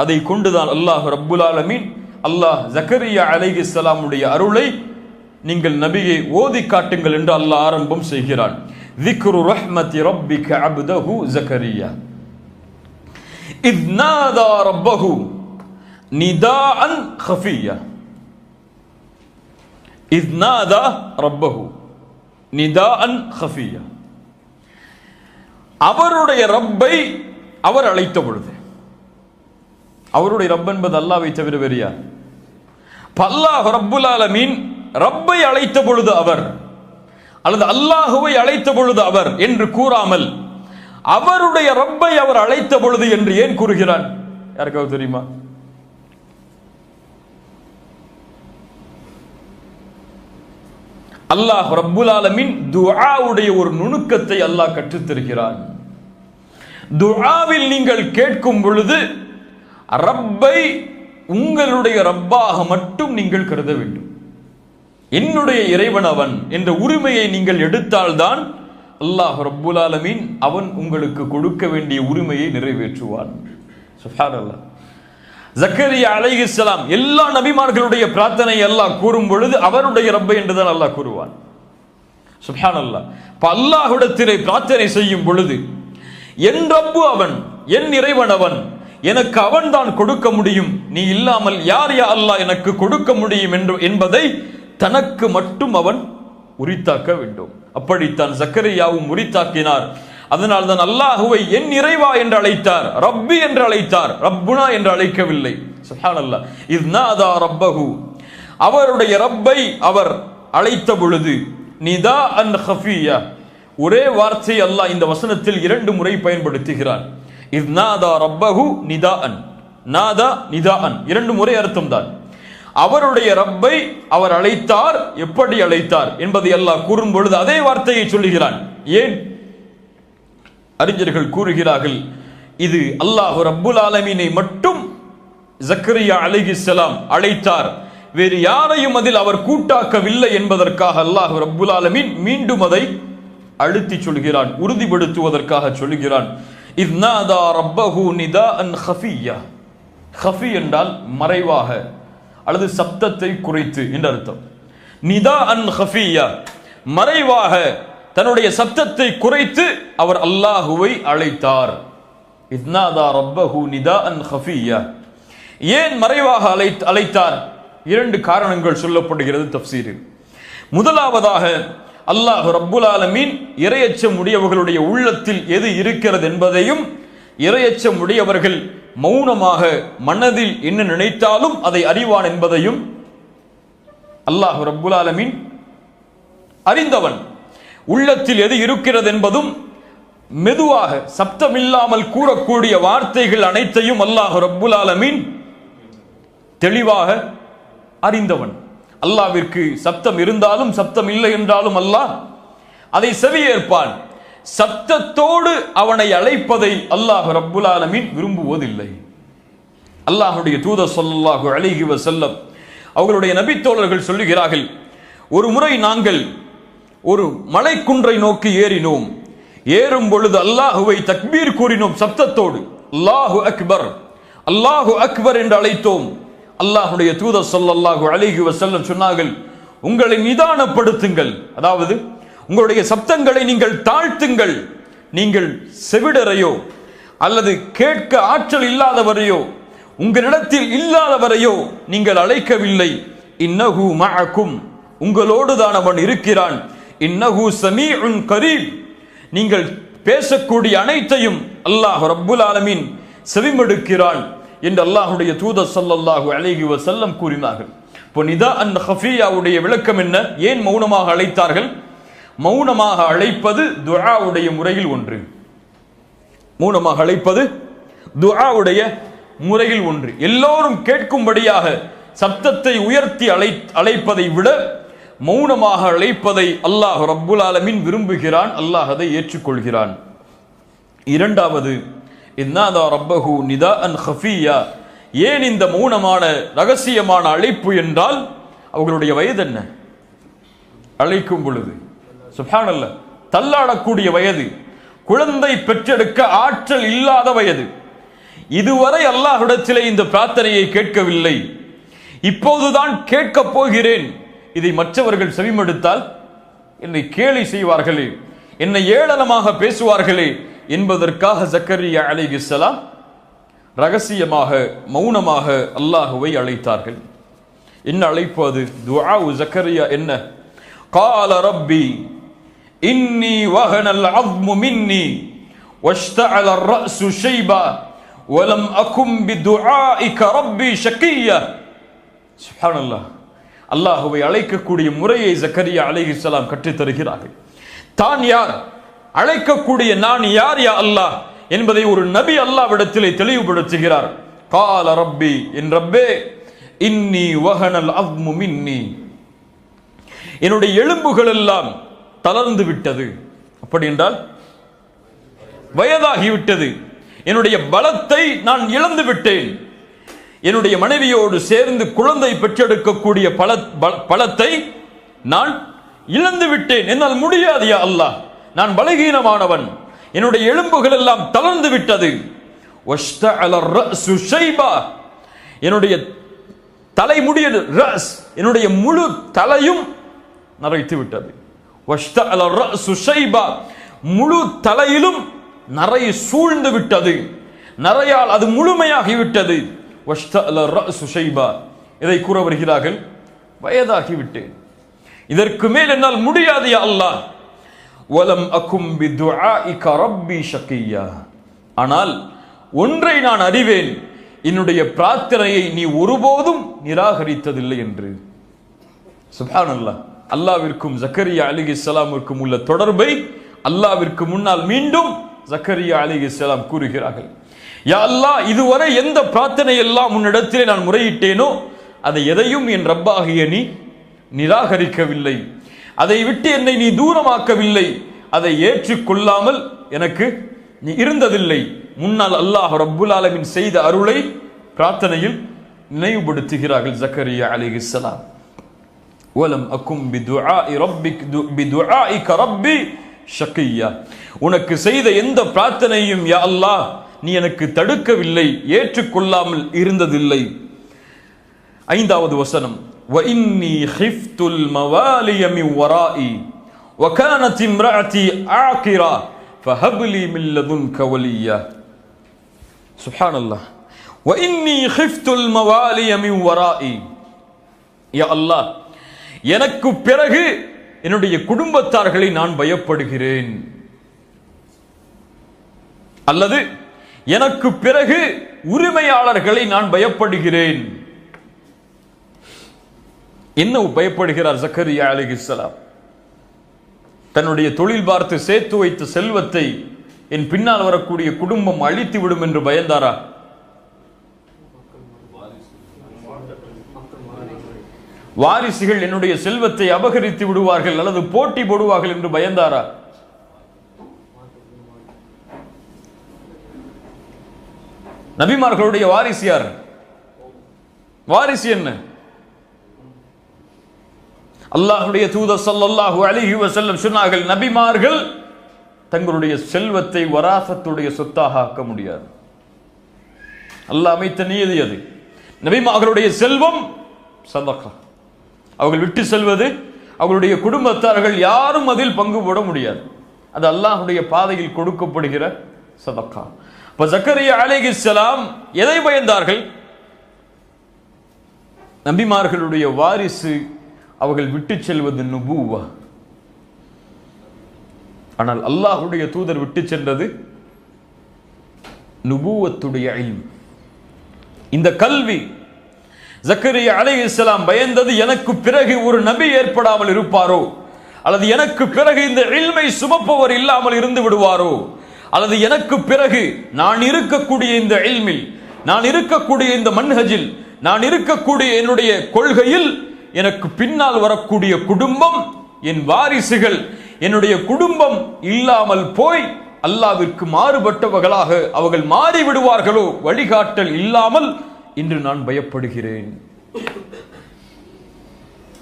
அதை கொண்டுதான் அல்லாஹ் ரப்புல் ஆலமீன், அல்லாஹ் ஜக்கரியா அலைஹிஸ்ஸலாமுடைய அருளை நீங்கள் நபியை ஓதி காட்டுங்கள் என்று அல்லாஹ் ஆரம்பம் செய்கிறான். ذِكْرُ رَحْمَةِ رَبِّكَ عَبْدَهُ زَكَرِيَّا. இத் நாதா ரப்பஹு நிதாஅன் கஃபியா. இத் நாதா ரப்பஹு நிதாஅன் கஃபியா. அவருடைய ரப்பை அவர் அழைத்த பொழுது, அவருடைய ரப் என்பது அல்லாஹ்வை தவிர வேறு யார்? அல்லாஹ் ரப்புல் ஆலமீன் ரப்பை அழைத்த பொழுது அவர், அல்லது அல்லாஹுவை அழைத்த பொழுது அவர் என்று கூறாமல் அவருடைய ரப்பை அவர் அழைத்த பொழுது என்று ஏன் கூறுகிறான்? யாருக்காவது தெரியுமா? அல்லாஹ் ரப்புல் ஆலமீன் துஆவுடைய ஒரு நுணுக்கத்தை அல்லாஹ் கற்றுத்தருகிறான். துஆவில் நீங்கள் கேட்கும் பொழுது ரப்பை உங்களுடைய ரப்பாக மட்டும் நீங்கள் கருத வேண்டும். என்னுடைய இறைவன் அவன் என்ற உரிமையை நீங்கள் எடுத்தால்தான் அல்லாஹ் ரப்புல் ஆலமீன் அவன் உங்களுக்கு கொடுக்க வேண்டிய உரிமையை நிறைவேற்றுவான். சுப்ஹானல்லாஹ். ஜக்கரியா அலைஹிஸ்ஸலாம் எல்லா நபிமார்களுடைய பிரார்த்தனை அல்லாஹ் கூறும் பொழுது அவருடைய ரப்பை என்றுதான் அல்லாஹ் கூறுவான். சுப்ஹானல்லாஹ். அல்லாஹ்விடத்திலே பிரார்த்தனை செய்யும் பொழுது என் ரப்பு அவன், என் இறைவன் அவன், எனக்கு அவன் தான் கொடுக்க முடியும், நீ இல்லாமல் யார் யா அல்லாஹ் எனக்கு கொடுக்க முடியும் என்பதை தனக்கு மட்டும் அவன் உரித்தாக்க வேண்டும். அப்படித்தான் ஜக்கரியாவும் உரித்தாக்கினார். அதனால் தான் அல்லாஹுவை என் இறைவா என்று அழைத்தார், ரப்பி என்று அழைத்தார், ரப்புனா என்று அழைக்கவில்லை. சுப்ஹானல்லாஹ். இத் நாதா ரப்பஹு, அவருடைய ரப்பை அவர் அழைத்த பொழுது நிதாஅன் கஃபியா. ஒரே வார்த்தை அல்லாஹ் இந்த வசனத்தில் 2 முறை பயன்படுத்துகிறான். இத் நாதா ரப்பஹு நிதாஅன், நாதா நிதாஅன் 2 முறை அர்த்தம் தான். அவருடைய ரப்பை அவர் அழைத்தார். எப்படி அழைத்தார் என்பதை அல்லாஹ் கூறும் பொழுது அதே வார்த்தையை சொல்லுகிறான். ஏன்? அறிஞர்கள் கூறுகிறார்கள், இது அல்லாஹ் ரப்புல் ஆலமீனை மட்டும் ஜக்கரியா அலைஹிஸ்ஸலாம் அழைத்தார், வேறு யாரையும் அதில் அவர் கூட்டாக்கவில்லை என்பதற்காக அல்லாஹ் ரப்புல் ஆலமீன் மீண்டும் அதை அழுத்தி சொல்கிறான், உறுதிப்படுத்துவதற்காக சொல்கிறான். இத் நாதா ரப்பஹு நிதாஅன் கஃபியா. கஃபி என்றால் மறைவாக அல்லது சப்தத்தை குறைத்து என்ற அர்த்தம். நிதாஅன் கஃபியா, மறைவாக தன்னுடைய சப்தத்தை குறைத்து அவர் அல்லாஹுவை அழைத்தார். இத் நாதா ரப்பஹு நிதாஅன் கஃபியா. ஏன் மறைவாக அழைத்தார்? 2 காரணங்கள் சொல்லப்படுகிறது தஃப்சீரில். முதலாவதாக அல்லாஹ் ரப்புல் ஆலமீன் இறையச்சம் உடையவர்களுடைய உள்ளத்தில் எது இருக்கிறது என்பதையும், இறையச்சம் உடையவர்கள் மௌனமாக மனதில் என்ன நினைத்தாலும் அதை அறிவான் என்பதையும் அல்லாஹ் ரப்புல் ஆலமீன் அறிந்தவன். உள்ளத்தில் எது இருக்கிறது என்பதும் மெதுவாக சப்தமில்லாமல் கூறக்கூடிய வார்த்தைகள் அனைத்தையும் அல்லாஹ் ரப்புல் ஆலமீன் தெளிவாக அறிந்தவன். அல்லாஹ்விற்கு சப்தம் இருந்தாலும் சப்தம் இல்லை என்றாலும் அல்லாஹ் அதை செவியேற்பான். சப்தத்தோடு அவனை அழைப்பதை அல்லாஹ் ரப்புல் ஆலமீன் விரும்புவதில்லை. அல்லாஹ்வுடைய தூதர் ஸல்லல்லாஹு அலைஹி வஸல்லம் அவர்களுடைய நபித்தோழர்கள் சொல்லுகிறார்கள், ஒரு முறை நாங்கள் ஒரு மலைக்குன்றை நோக்கி ஏறினோம். ஏறும் பொழுது அல்லாஹுவை தக்பீர் கூறினோம் சப்தத்தோடு. அல்லாஹு அக்பர், அல்லாஹு அக்பர் என்று அழைத்தோம். அல்லாஹ்வுடைய தூதர் ஸல்லல்லாஹு அலைஹி வஸல்லம் சொன்னார்கள், உங்களை நிதானப்படுத்துங்கள், அதாவது உங்களுடைய சப்தங்களை நீங்கள் தாழ்த்துங்கள். நீங்கள் செவிடரையோ அல்லது கேட்க ஆற்றல் இல்லாதவரையோ உங்களிடத்தில் இல்லாதவரையோ நீங்கள் அழைக்கவில்லை. இன்னஹு மஅக்கும், உங்களோடு தான் அவன் இருக்கிறான். இன்னஹு ஸமீஉன் கரீப், நீங்கள் பேசக்கூடிய அனைத்தையும் அல்லாஹ் ரப்புல் ஆலமீன் செவிமடுக்கிறான் என்று அல்லாஹ்வுடைய தூதர் ஸல்லல்லாஹு அலைஹி வஸல்லம் கூறினார்கள். இப்போ நிதாஅன் கஃபியாவுடைய விளக்கம் என்ன? ஏன் மௌனமாக அழைத்தார்கள்? மௌனமாக அழைப்பது துஆவுடைய முறையில் ஒன்று. மௌனமாக அழைப்பது துஆவுடைய முறையில் ஒன்று. எல்லோரும் கேட்கும்படியாக சப்தத்தை உயர்த்தி அழைப்பதை விட மௌனமாக அழைப்பதை அல்லாஹ் ரப்புல் ஆலமீன் விரும்புகிறான். அல்லாஹ் அதை ஏற்றுக்கொள்கிறான். இரண்டாவது, இன்னாதா ரப்பஹு நிதாஅன் கஃபியா. ஏன் இந்த மௌனமான ரகசியமான அழைப்பு என்றால், அவர்களுடைய வயது என்ன? அழைக்கும் பொழுது சுப்ஹானல்லாஹ், தள்ளாடக்கூடிய வயது, குழந்தை பெற்றெடுக்க ஆற்றல் இல்லாத வயது. இதுவரை அல்லாஹ்விடத்திலே இந்த பிரார்த்தனையை கேட்கவில்லை, இப்போதுதான் கேட்கப் போகிறேன். இதை மற்றவர்கள் செவிமடுத்தால் என்னை கேலி செய்வார்களே, என்னை ஏளனமாக பேசுவார்களே என்பதற்காக ஜக்கரியா அலைஹிஸ்ஸலாம் ரகசியமாக மௌனமாக அல்லாஹுவை அழைத்தார்கள். என்ன அழைப்பு அது? துஆ ஜக்கரியா என்ன? قال ربي إني وهن العظم مني واشتعل الرأس شيبا ولم أكن بدعائك ربي شقيا. سبحان الله. அல்லாஹுவை அழைக்கக்கூடிய முறையை ஜக்கரியா அலைஹிஸ்ஸலாம் கற்றுத் தருகிறார்கள். தான் யார், அழைக்கக்கூடிய நான் யார் யா அல்லாஹ் என்பதை ஒரு நபி அல்லாஹ்விடத்திலே தெளிவுபடுத்துகிறார். قال ربي என் ரப்பே இன்னி வஹனல் அஸ்மு மின்னி, என்னுடைய எலும்புகள் எல்லாம் தளர்ந்து விட்டது. அப்படி என்றால் வயதாகிவிட்டது, என்னுடைய பலத்தை நான் இழந்து விட்டேன். என்னுடைய மனைவியோடு சேர்ந்து குழந்தை பெற்றெடுக்கக்கூடிய பலத்தை நான் இழந்து விட்டேன். என்னால் முடியாது யா அல்லாஹ், நான் பலகீனமானவன், என்னுடைய எலும்புகள் எல்லாம் தளர்ந்து விட்டது. என்னுடைய தலைமுடிய ரஸ், என்னுடைய முழு தலையும் நரைத்து விட்டது. முழு தலையிலும் நரை சூழ்ந்து விட்டது, நரையால் அது முழுமையாகிவிட்டது. இதை கூற வருகிறார்கள், வயதாகிவிட்டேன், இதற்கு மேல் என்னால் முடியாது யா அல்லாஹ். வலம் அகும் பிதுஆஇக ரப்பி ஷகியா, ஆனால் ஒன்றை நான் அறிவேன், என்னுடைய பிரார்த்தனையை நீ ஒருபோதும் நிராகரித்ததில்லை என்று. சுப்ஹானல்லாஹ். அல்லாஹ்விற்கும் ஜக்கரியா அலைஹிஸ்ஸலாமுக்கும் உள்ள தொடர்பை அல்லாஹ்விற்கு முன்னால் மீண்டும் ஜக்கரியா அலைஹிஸ்ஸலாம் கூறுகிறார்கள். யா அல்லாஹ், இதுவரை எந்த பிரார்த்தனை எல்லாம் உன்னிடத்திலே நான் முறையிட்டேனோ அதை எதையும் என் ரப்பாகிய நீ நிராகரிக்கவில்லை, அதை விட்டு என்னை நீ தூரமாக்கவில்லை, அதை ஏற்றுக்கொள்ளாமல் எனக்கு நீ இருந்ததில்லை. முன்னால் அல்லாஹ் ரப்புல் ஆலமீன் செய்த அருளை பிரார்த்தனையில் நினைவுபடுத்துகிறார்கள் ஜக்கரியா அலைஹிஸ்ஸலாம். வலம் அகும் பிதுஆஇக ரப்பி ஷகியா, உனக்கு செய்த எந்த பிரார்த்தனையும் யா அல்லாஹ் நீ எனக்கு தடுக்கவில்லை, ஏற்றுக்கொள்ளாமல் இருந்ததில்லை. 5வது வசனம், وإني خفت الموالي من ورائي وكانت امرأتي عاقرة فهب لي من لدنك وليا. سبحان الله. وإني خفت الموالي من ورائي. يا الله, எனக்கு பிறகு என்னுடைய குடும்பத்தார்களை நான் பயப்படுகிறேன், அல்லது எனக்கு பிறகு உரிமையாளர்களை நான் பயப்படுகிறேன். என்ன பயப்படுகிறார் ஜக்கரியா அலைஹிஸ்ஸலாம்? தன்னுடைய தொழில் பார்த்து சேர்த்து வைத்த செல்வத்தை என் பின்னால் வரக்கூடிய குடும்பம் அழித்து விடும் என்று பயந்தாரா? வாரிசுகள் என்னுடைய செல்வத்தை அபகரித்து விடுவார்கள் அல்லது போட்டி போடுவார்கள் என்று பயந்தாரா? நபிமார்களுடைய வாரிசு யார்? வாரிசு என்ன? அல்லாஹ்வுடைய தூதர் ஸல்லல்லாஹு அலைஹி வஸல்லம் சொன்னார்கள், நபிமார்கள் தங்களுடைய செல்வத்தை வராசத்துடைய சொத்தாக ஆக்க முடியாது. அல்லாஹ் அமைத்த நியதி அது. நபிமார்களுடைய செல்வம் சதகா, அவர்கள் விட்டு செல்வது, அவர்களுடைய குடும்பத்தார்கள் யாரும் அதில் பங்கு போட முடியாது. அது அல்லாஹ்வுடைய பாதையில் கொடுக்கப்படுகிற சதகா. இப்ப ஜக்கரியா அலைஹிஸ்ஸலாம் எதை பயந்தார்கள்? நபிமார்களுடைய வாரிசு அவர்கள் விட்டு செல்வது நுபுவா. ஆனால் அல்லாஹ்வுடைய தூதர் விட்டு சென்றது நுபுவத்துடைய இல்ம், இந்த கல்வி. ஜக்கரியா அலைஹிஸ்ஸலாம் பயந்தது, எனக்கு பிறகு ஒரு நபி ஏற்படாமல் இருப்பாரோ, அல்லது எனக்கு பிறகு இந்த இல்மை சுமப்பவர் இல்லாமல் இருந்து விடுவாரோ, அல்லது எனக்கு பிறகு நான் இருக்கக்கூடிய இந்த இல்மில், நான் இருக்கக்கூடிய இந்த மன்ஹஜில், நான் இருக்கக்கூடிய என்னுடைய கொள்கையில் எனக்கு பின்னால் வரக்கூடிய குடும்பம், என் வாரிசுகள், என்னுடைய குடும்பம் இல்லாமல் போய் அல்லாஹ்விற்கு மாறுபட்டவர்களாக அவர்கள் மாறிவிடுவார்களோ, வழிகாட்டல் இல்லாமல் இன்று நான் பயப்படுகிறேன்.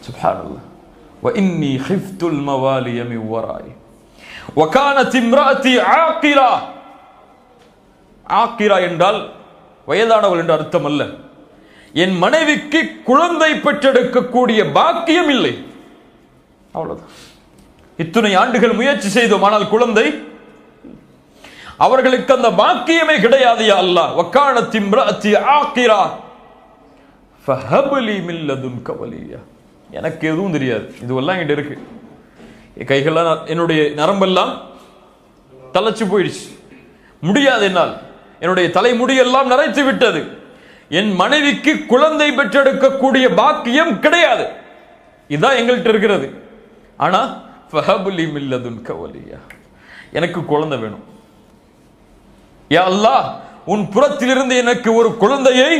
சுப்ஹானல்லாஹ். وإني خفت الموالي من ورائي وكانت امرأتي عاقرة. ஆக்கிரா என்றால் வயதானவள் என்ற அர்த்தம் அல்ல. என் மனைவிக்கு குழந்தை பெற்றெடுக்கக்கூடிய பாக்கியம் இல்லை, அவ்வளவுதான். இத்தனை ஆண்டுகள் முயற்சி செய்தோம், ஆனால் குழந்தை. அவர்களுக்கு அந்த பாக்கியமே கிடையாது. யா அல்லாஹ், வக்கானத் இம்ராத்தி ஆகிரா ஃபஹப்லி மின் லதுன்க வலியா. எனக்கு எதுவும் தெரியாது, இதுவெல்லாம் என்கிட்ட இருக்கு, கைகள்லாம் என்னுடைய நரம்பெல்லாம் தளச்சு போயிடுச்சு, முடியாது என்னால், என்னுடைய தலைமுடியெல்லாம் நரைத்து விட்டது, என் மனைவிக்கு குழந்தை பெற்றெடுக்கக்கூடிய பாக்கியம் கிடையாது, இதுதான் எங்கள்கிட்ட இருக்கிறது. ஆனா ஃபஹப்லி மின் லதுன்க வலியா, எனக்கு குழந்தை வேணும். யா அல்லாஹ், உன் புறத்திலிருந்து எனக்கு ஒரு குழந்தையை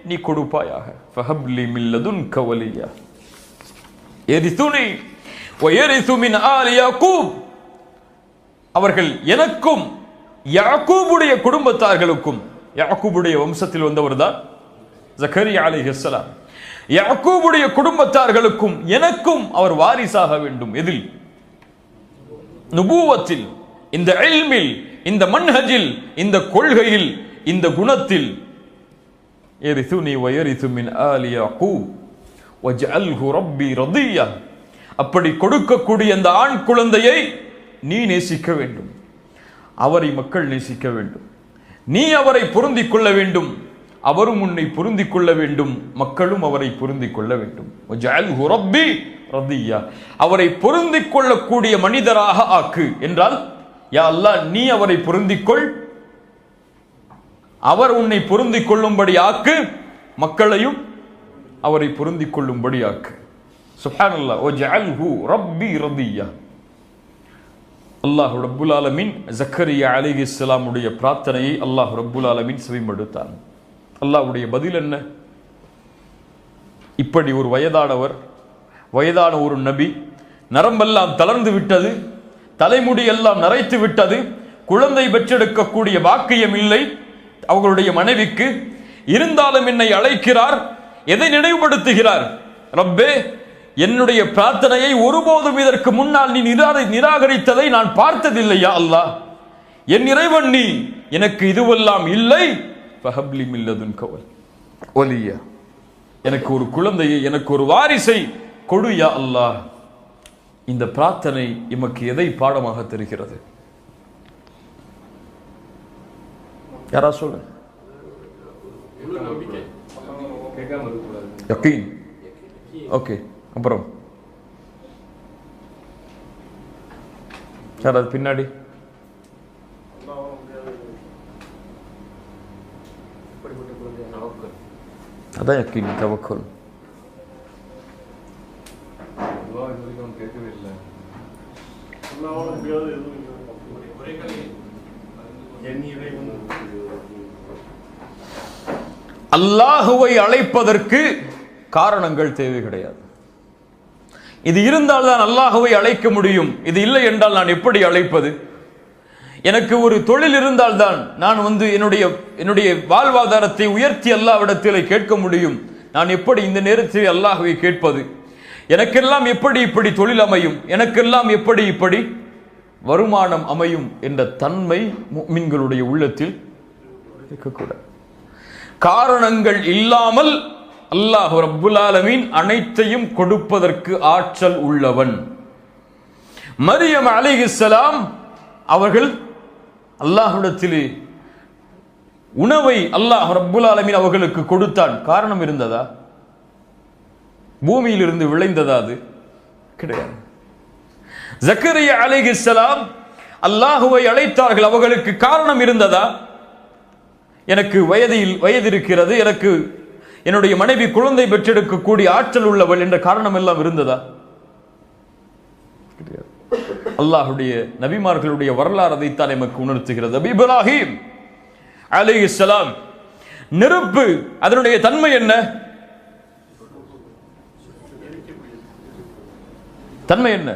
நீ கொடுப்பாயாக. ஃபஹப்லி மின் லதுன்க வலியா யரிசுனி வ யரிசு மின் ஆலி யாக்கூப். அவர்கள் எனக்கும் யாக்கூபுடைய குடும்பத்தார்களுக்கும், யாக்கூபுடைய வம்சத்தில் வந்தவர்தான் ஜக்கரியா அலைஹிஸ்ஸலாம், யாக்கூபுடைய குடும்பத்தார்களுக்கும் எனக்கும் அவர் வாரிசாக வேண்டும். எதில்? நுபுவத்தில், இந்த இல்மில், இந்த மன்ஹஜில், இந்த கொள்கையில், இந்த குணத்தில். யரிசுனி வ யரிசு மின் ஆலி யாக்கூப் வஜஅல்ஹு ரப்பி ரதியா. அப்படி கொடுக்கக்கூடிய அந்த ஆண் குழந்தையை நீ நேசிக்க வேண்டும், அவரை மக்கள் நேசிக்க வேண்டும், நீ அவரை பொருந்திக் கொள்ள வேண்டும், அவரும் உன்னை பொருந்திக் கொள்ள வேண்டும், மக்களும் அவரை பொருந்திக் கொள்ள வேண்டும். வஜஅல்ஹு ரப்பி ரதியா, அவரை பொருந்திக் கொள்ளக்கூடிய மனிதராக ஆக்கு என்றால், யா அல்லாஹ், நீ அவரை பொருந்திக்கொள், அவர் உன்னை பொருந்திக் கொள்ளும்படி ஆக்கு, மக்களையும் அவரை பொருந்திக் கொள்ளும்படி ஆக்கு. சுப்ஹானல்லாஹ். வஜஅல்ஹு ரப்பி ரதியா. அல்லாஹ் ரப்புல் ஆலமீன் ஜக்கரியா அலைஹிஸ்ஸலாம் உடைய பிரார்த்தனையை அல்லாஹ் ரப்புல் ஆலமீன் செவிமடுத்தான். அல்லாஹ்வுடைய பதில் என்ன? இப்படி ஒரு வயதான ஒரு நபி, நரம்பெல்லாம் தளர்ந்து விட்டது, தலைமுடி எல்லாம் நரைத்து விட்டது, குழந்தை பெற்றெடுக்கக்கூடிய பாக்கியம் இல்லை அவர்களுடைய மனைவிக்கு, இருந்தாலும் என்னை அழைக்கிறார். எதை நினைவுபடுத்துகிறார்? ரப்பே, என்னுடைய பிரார்த்தனையை ஒருபோதும் இதற்கு முன்னால் நீ நிராகரித்ததை நான் பார்த்ததில்லையா அல்லாஹ், என் இறைவன் நீ, எனக்கு இதுவெல்லாம் இல்லை, ஃபஹப்லி மின் லதுன்க வலியா, எனக்கு ஒரு குழந்தையை, எனக்கு ஒரு வாரிசை கொடு யா அல்லாஹ். இந்த பிரார்த்தனை எமக்கு எதை பாடமாக தெரிகிறது? யாரா சொல்லு. யகீன். ஓகே, அப்புறம் யாராவது பின்னாடி? அதான் யகீன், தவக்குல். அல்லாஹுவை அழைப்பதற்கு காரணங்கள் தேவை கிடையாது. இது இருந்தால் தான் அல்லாஹுவை அழைக்க முடியும். இது இல்லை என்றால் நான் எப்படி அழைப்பது? எனக்கு ஒரு தொழில் இருந்தால் தான் நான் என்னுடைய வாழ்வாதாரத்தை உயர்த்தி அல்லாஹ்விடத்தில் கேட்க முடியும். நான் எப்படி இந்த நேரத்தில் அல்லாஹுவை கேட்பது? எனக்கெல்லாம் எப்படி இப்படி தொழில் அமையும்? எனக்கெல்லாம் எப்படி இப்படி வருமானம் அமையும் என்ற தன்மை முஃமின்களுடைய உள்ளத்தில் இருக்கக்கூடாது. காரணங்கள் இல்லாமல் அல்லாஹ் ரப்புல் ஆலமீன் அனைத்தையும் கொடுப்பதற்கு ஆற்றல் உள்ளவன். மரியம் அலைஹிஸ்ஸலாம் அவர்கள் அல்லாஹ்விடத்திலே உணவை அல்லாஹ் ரப்புல் ஆலமீன் அவர்களுக்கு கொடுத்தான். காரணம் இருந்ததா? பூமியிலிருந்து விளைந்ததா? அது கிடையாது. ஜக்கரியா அலைஹிஸ்ஸலாம் அல்லாஹுவை அழைத்தார்கள், அவர்களுக்கு காரணம் இருந்ததா? எனக்கு வயது இருக்கிறது, எனக்கு என்னுடைய மனைவி குழந்தை பெற்றெடுக்கக்கூடிய ஆற்றல் உள்ளவள் என்ற காரணம் எல்லாம் இருந்ததா? அல்லாஹுடைய நபிமார்களுடைய வரலாறு அதைத்தான் நமக்கு உணர்த்துகிறது. இப்ராஹிம் அலைஹிஸ்ஸலாம், நெருப்பு அதனுடைய தன்மை என்ன? தன்மை என்ன?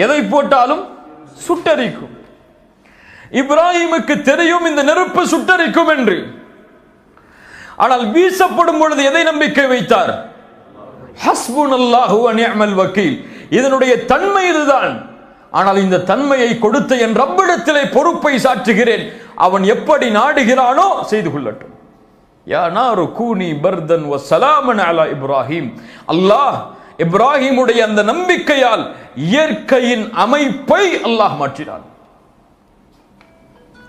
எதை போட்டாலும் சுட்டரிக்கும். இப்ராஹிமுக்கு தெரியும் இந்த நெருப்பு சுட்டரிக்கும் என்று. ஆனால் வீசப்படும் பொழுது எதை நம்பிக்கை வைத்தார்? ஹஸ்புனல்லாஹு வ நிஅமல் வக்கீல். இதனுடைய தன்மை இதுதான். ஆனால் இந்த தன்மையை கொடுத்த என் ரப்பிடத்திலே பொறுப்பை சாற்றுகிறேன், அவன் எப்படி நாடுகிறானோ செய்து கொள்ளட்டும். யா நாரு கூனி பர்தன் வ ஸலாமன் அலா இப்ராஹிம். அல்லாஹ் இப்ராஹிமுடைய அந்த நம்பிக்கையால் இயற்கையின் அமைப்பை அல்லாஹ் மாற்றினான்.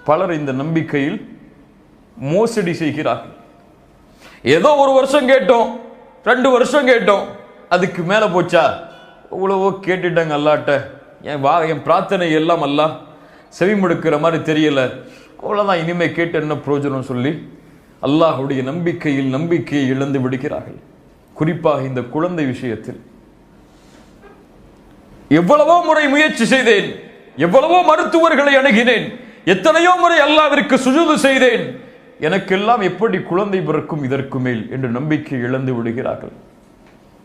பலர் இந்த நம்பிக்கையில் மோசடி செய்கிறார்கள். ஏதோ 1 வருஷம் கேட்டோம், 2 வருஷம் கேட்டோம், அதுக்கு மேல போச்சா, இவ்வளவோ கேட்டுட்டாங்க அல்லாட்ட, என் பிரார்த்தனை எல்லாம் அல்லாஹ் செவிமடுக்கிற மாதிரி தெரியல, அவ்வளவுதான், இனிமே கேட்டு என்ன பிரயோஜனம் சொல்லி அல்லாஹுடைய நம்பிக்கையை இழந்து விடுகிறார்கள். குறிப்பாக இந்த குழந்தை விஷயத்தில் எவ்வளவோ முறை முயற்சி செய்தேன், எவ்வளவோ மருத்துவர்களை அணுகினேன், எத்தனையோ முறை அல்லாஹ்விற்கு சுஜூது செய்தேன், எனக்கெல்லாம் எப்படி குழந்தை பிறக்கும் இதற்கு மேல் என்று நம்பிக்கை இழந்து விடுகிறார்கள்.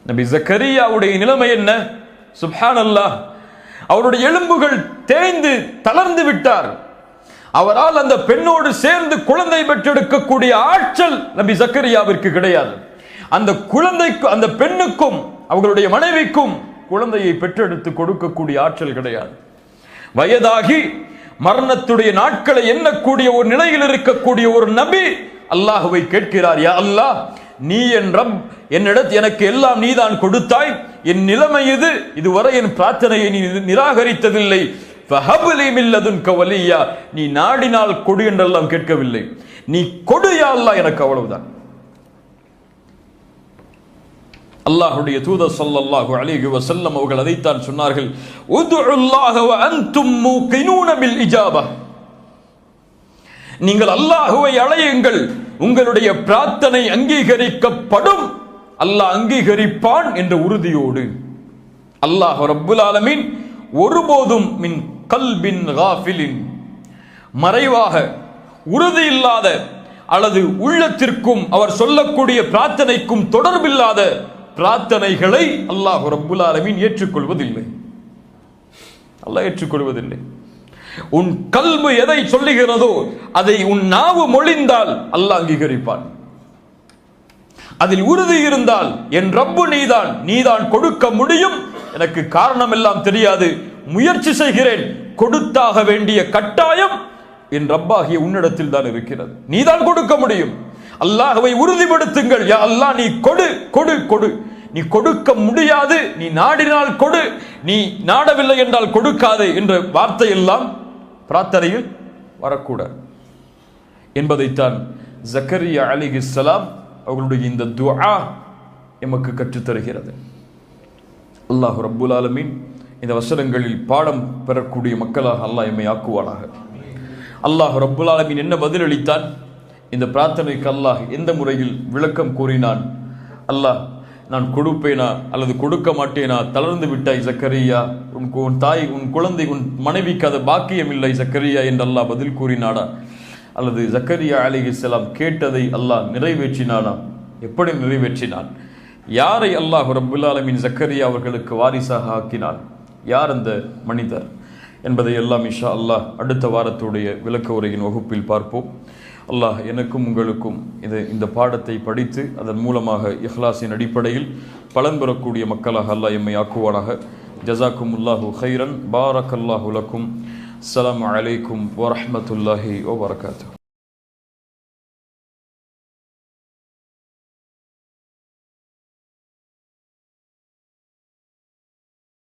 நபி ஜக்கரியாவுடைய நிலைமை என்ன? சுப்ஹானல்லாஹ், அவருடைய எலும்புகள் தேய்ந்து தளர்ந்து விட்டார். அவரால் அந்த பெண்ணோடு சேர்ந்து குழந்தை பெற்றெடுக்கக்கூடிய ஆற்றல் நபி ஜக்கரியாவிற்கு கிடையாது. அந்த குழந்தைக்கு, அந்த பெண்ணுக்கும் அவர்களுடைய மனைவிக்கும் குழந்தையை பெற்றெடுத்து கொடுக்கக்கூடிய ஆற்றல் கிடையாது. வயதாகி மரணத்துடைய நாட்களை எண்ணக்கூடிய ஒரு நிலையில் இருக்கக்கூடிய ஒரு நபி அல்லாஹுவை கேட்கிறார், யா அல்லாஹ், நீ என் ரப், என்னிடத்தில் எனக்கு எல்லாம் நீதான் கொடுத்தாய், என் நிலைமை இதுவரை என் பிரார்த்தனையை நீ நிராகரித்ததில்லை, ஃபஹப்லி மின் லதுன்க வலியா, நீ நாடினால் கொடு என்றெல்லாம் கேட்கவில்லை, நீ கொடு யா அல்லாஹ், எனக்கு அவ்வளவுதான். அல்லாஹ்வுடைய தூதர் ஸல்லல்லாஹு அலைஹி வஸல்லம் அவர்கள் அதைத்தான் சொன்னார்கள், உதுல்லாஹ வ அன்தும் மூகினூன பில் இஜாபா, நீங்கள் அல்லாஹ்வை அழையுங்கள், உங்களுடைய பிரார்த்தனை அங்கீகரிக்கப்படும், அல்லாஹ் அங்கீகரிப்பான் என்ற உறுதியோடு. அல்லாஹ் ரப்புல் ஆலமீன் ஒருபோதும் மின் கல்பின் காஃபிலின், மறைவாக உறுதி இல்லாத அல்லது உள்ளத்திற்கும் அவர் சொல்லக்கூடிய பிரார்த்தனைக்கும் தொடர்பில்லாத பிரார்த்தனைகளை அல்லாஹ் ரப்புல் ஆலமீன் ஏற்றுக்கொள்வதில்லை. அல்லாஹ் ஏற்றுக்கொள்வதில்லை. உன் கல்பு எதை சொல்லுகிறதோ அதை உன் நாவு மொழிந்தால் அல்லாஹ் அங்கீகரிப்பான். அதில் உறுதி இருந்தால் என் ரப்பு நீதான் கொடுக்க முடியும், எனக்கு காரணம் எல்லாம் தெரியாது, முயற்சி செய்கிறேன், கொடுத்தாக வேண்டிய கட்டாயம் என் ரப்பாகிய உன்னிடத்தில் தான் இருக்கிறது, நீதான் கொடுக்க முடியும். அல்லாஹ்வை உறுதிப்படுத்துங்கள், யா அல்லாஹ் நீ கொடு கொடு கொடு, நீ கொடுக்க முடியாது, நீ நாடினால் கொடு, நீ நாடவில்லை என்றால் கொடுக்காதே என்ற வார்த்தை எல்லாம் பிரார்த்தனையில் வரக்கூடாது என்பதைத்தான் ஜக்கரியா அலைஹிஸ்ஸலாம் அவர்களுடைய இந்த துஆ எமக்கு கற்றுத் தருகிறது. அல்லாஹ் ரப்புல் ஆலமீன் இந்த வசனங்களில் பாடம் பெறக்கூடிய மக்களாக அல்லாஹ் எம்மை ஆக்குவானாக. அல்லாஹ் ரப்புல் ஆலமீன் என்ன பதிலளித்தான், இந்த பிரார்த்தனைக்கு அல்லாஹ் எந்த முறையில் விளக்கம் கூறினான், அல்லாஹ் நான் கொடுப்பேனா அல்லது கொடுக்க மாட்டேனா, தளர்ந்து விட்டாய் ஜக்கரியா, உன் தாய், உன் குழந்தை, உன் மனைவிக்கு அது பாக்கியம் இல்லை ஜக்கரியா என்று அல்லாஹ் பதில் கூறினானா, அல்லது ஜக்கரியா அலைஹிஸ்ஸலாம் கேட்டதை அல்லாஹ் நிறைவேற்றினானா, எப்படி நிறைவேற்றினான், யாரை அல்லாஹ் ரப்புல் ஆலமீன் ஜக்கரியா அவர்களுக்கு வாரிசாக ஆக்கினான், யார் அந்த மனிதர் என்பதை எல்லாம் இன்ஷா அல்லாஹ் அடுத்த வாரத்துடைய விளக்க உரையின் வகுப்பில் பார்ப்போம். அல்லாஹ் எனக்கும் உங்களுக்கும் இந்த பாடத்தை படித்து அதன் மூலமாக இஹ்லாஸின் அடிப்படையில் பலன் பெறக்கூடிய மக்களாக அல்லாஹ் எம்மை ஆக்குவானாக. ஜஸாக்குமுல்லாஹு ஹைரன், பாரக்கல்லாஹு லக்கும். அஸ்ஸலாமு அலைக்கும் வரஹ்மத்துல்லாஹி வபரகாத்துஹு.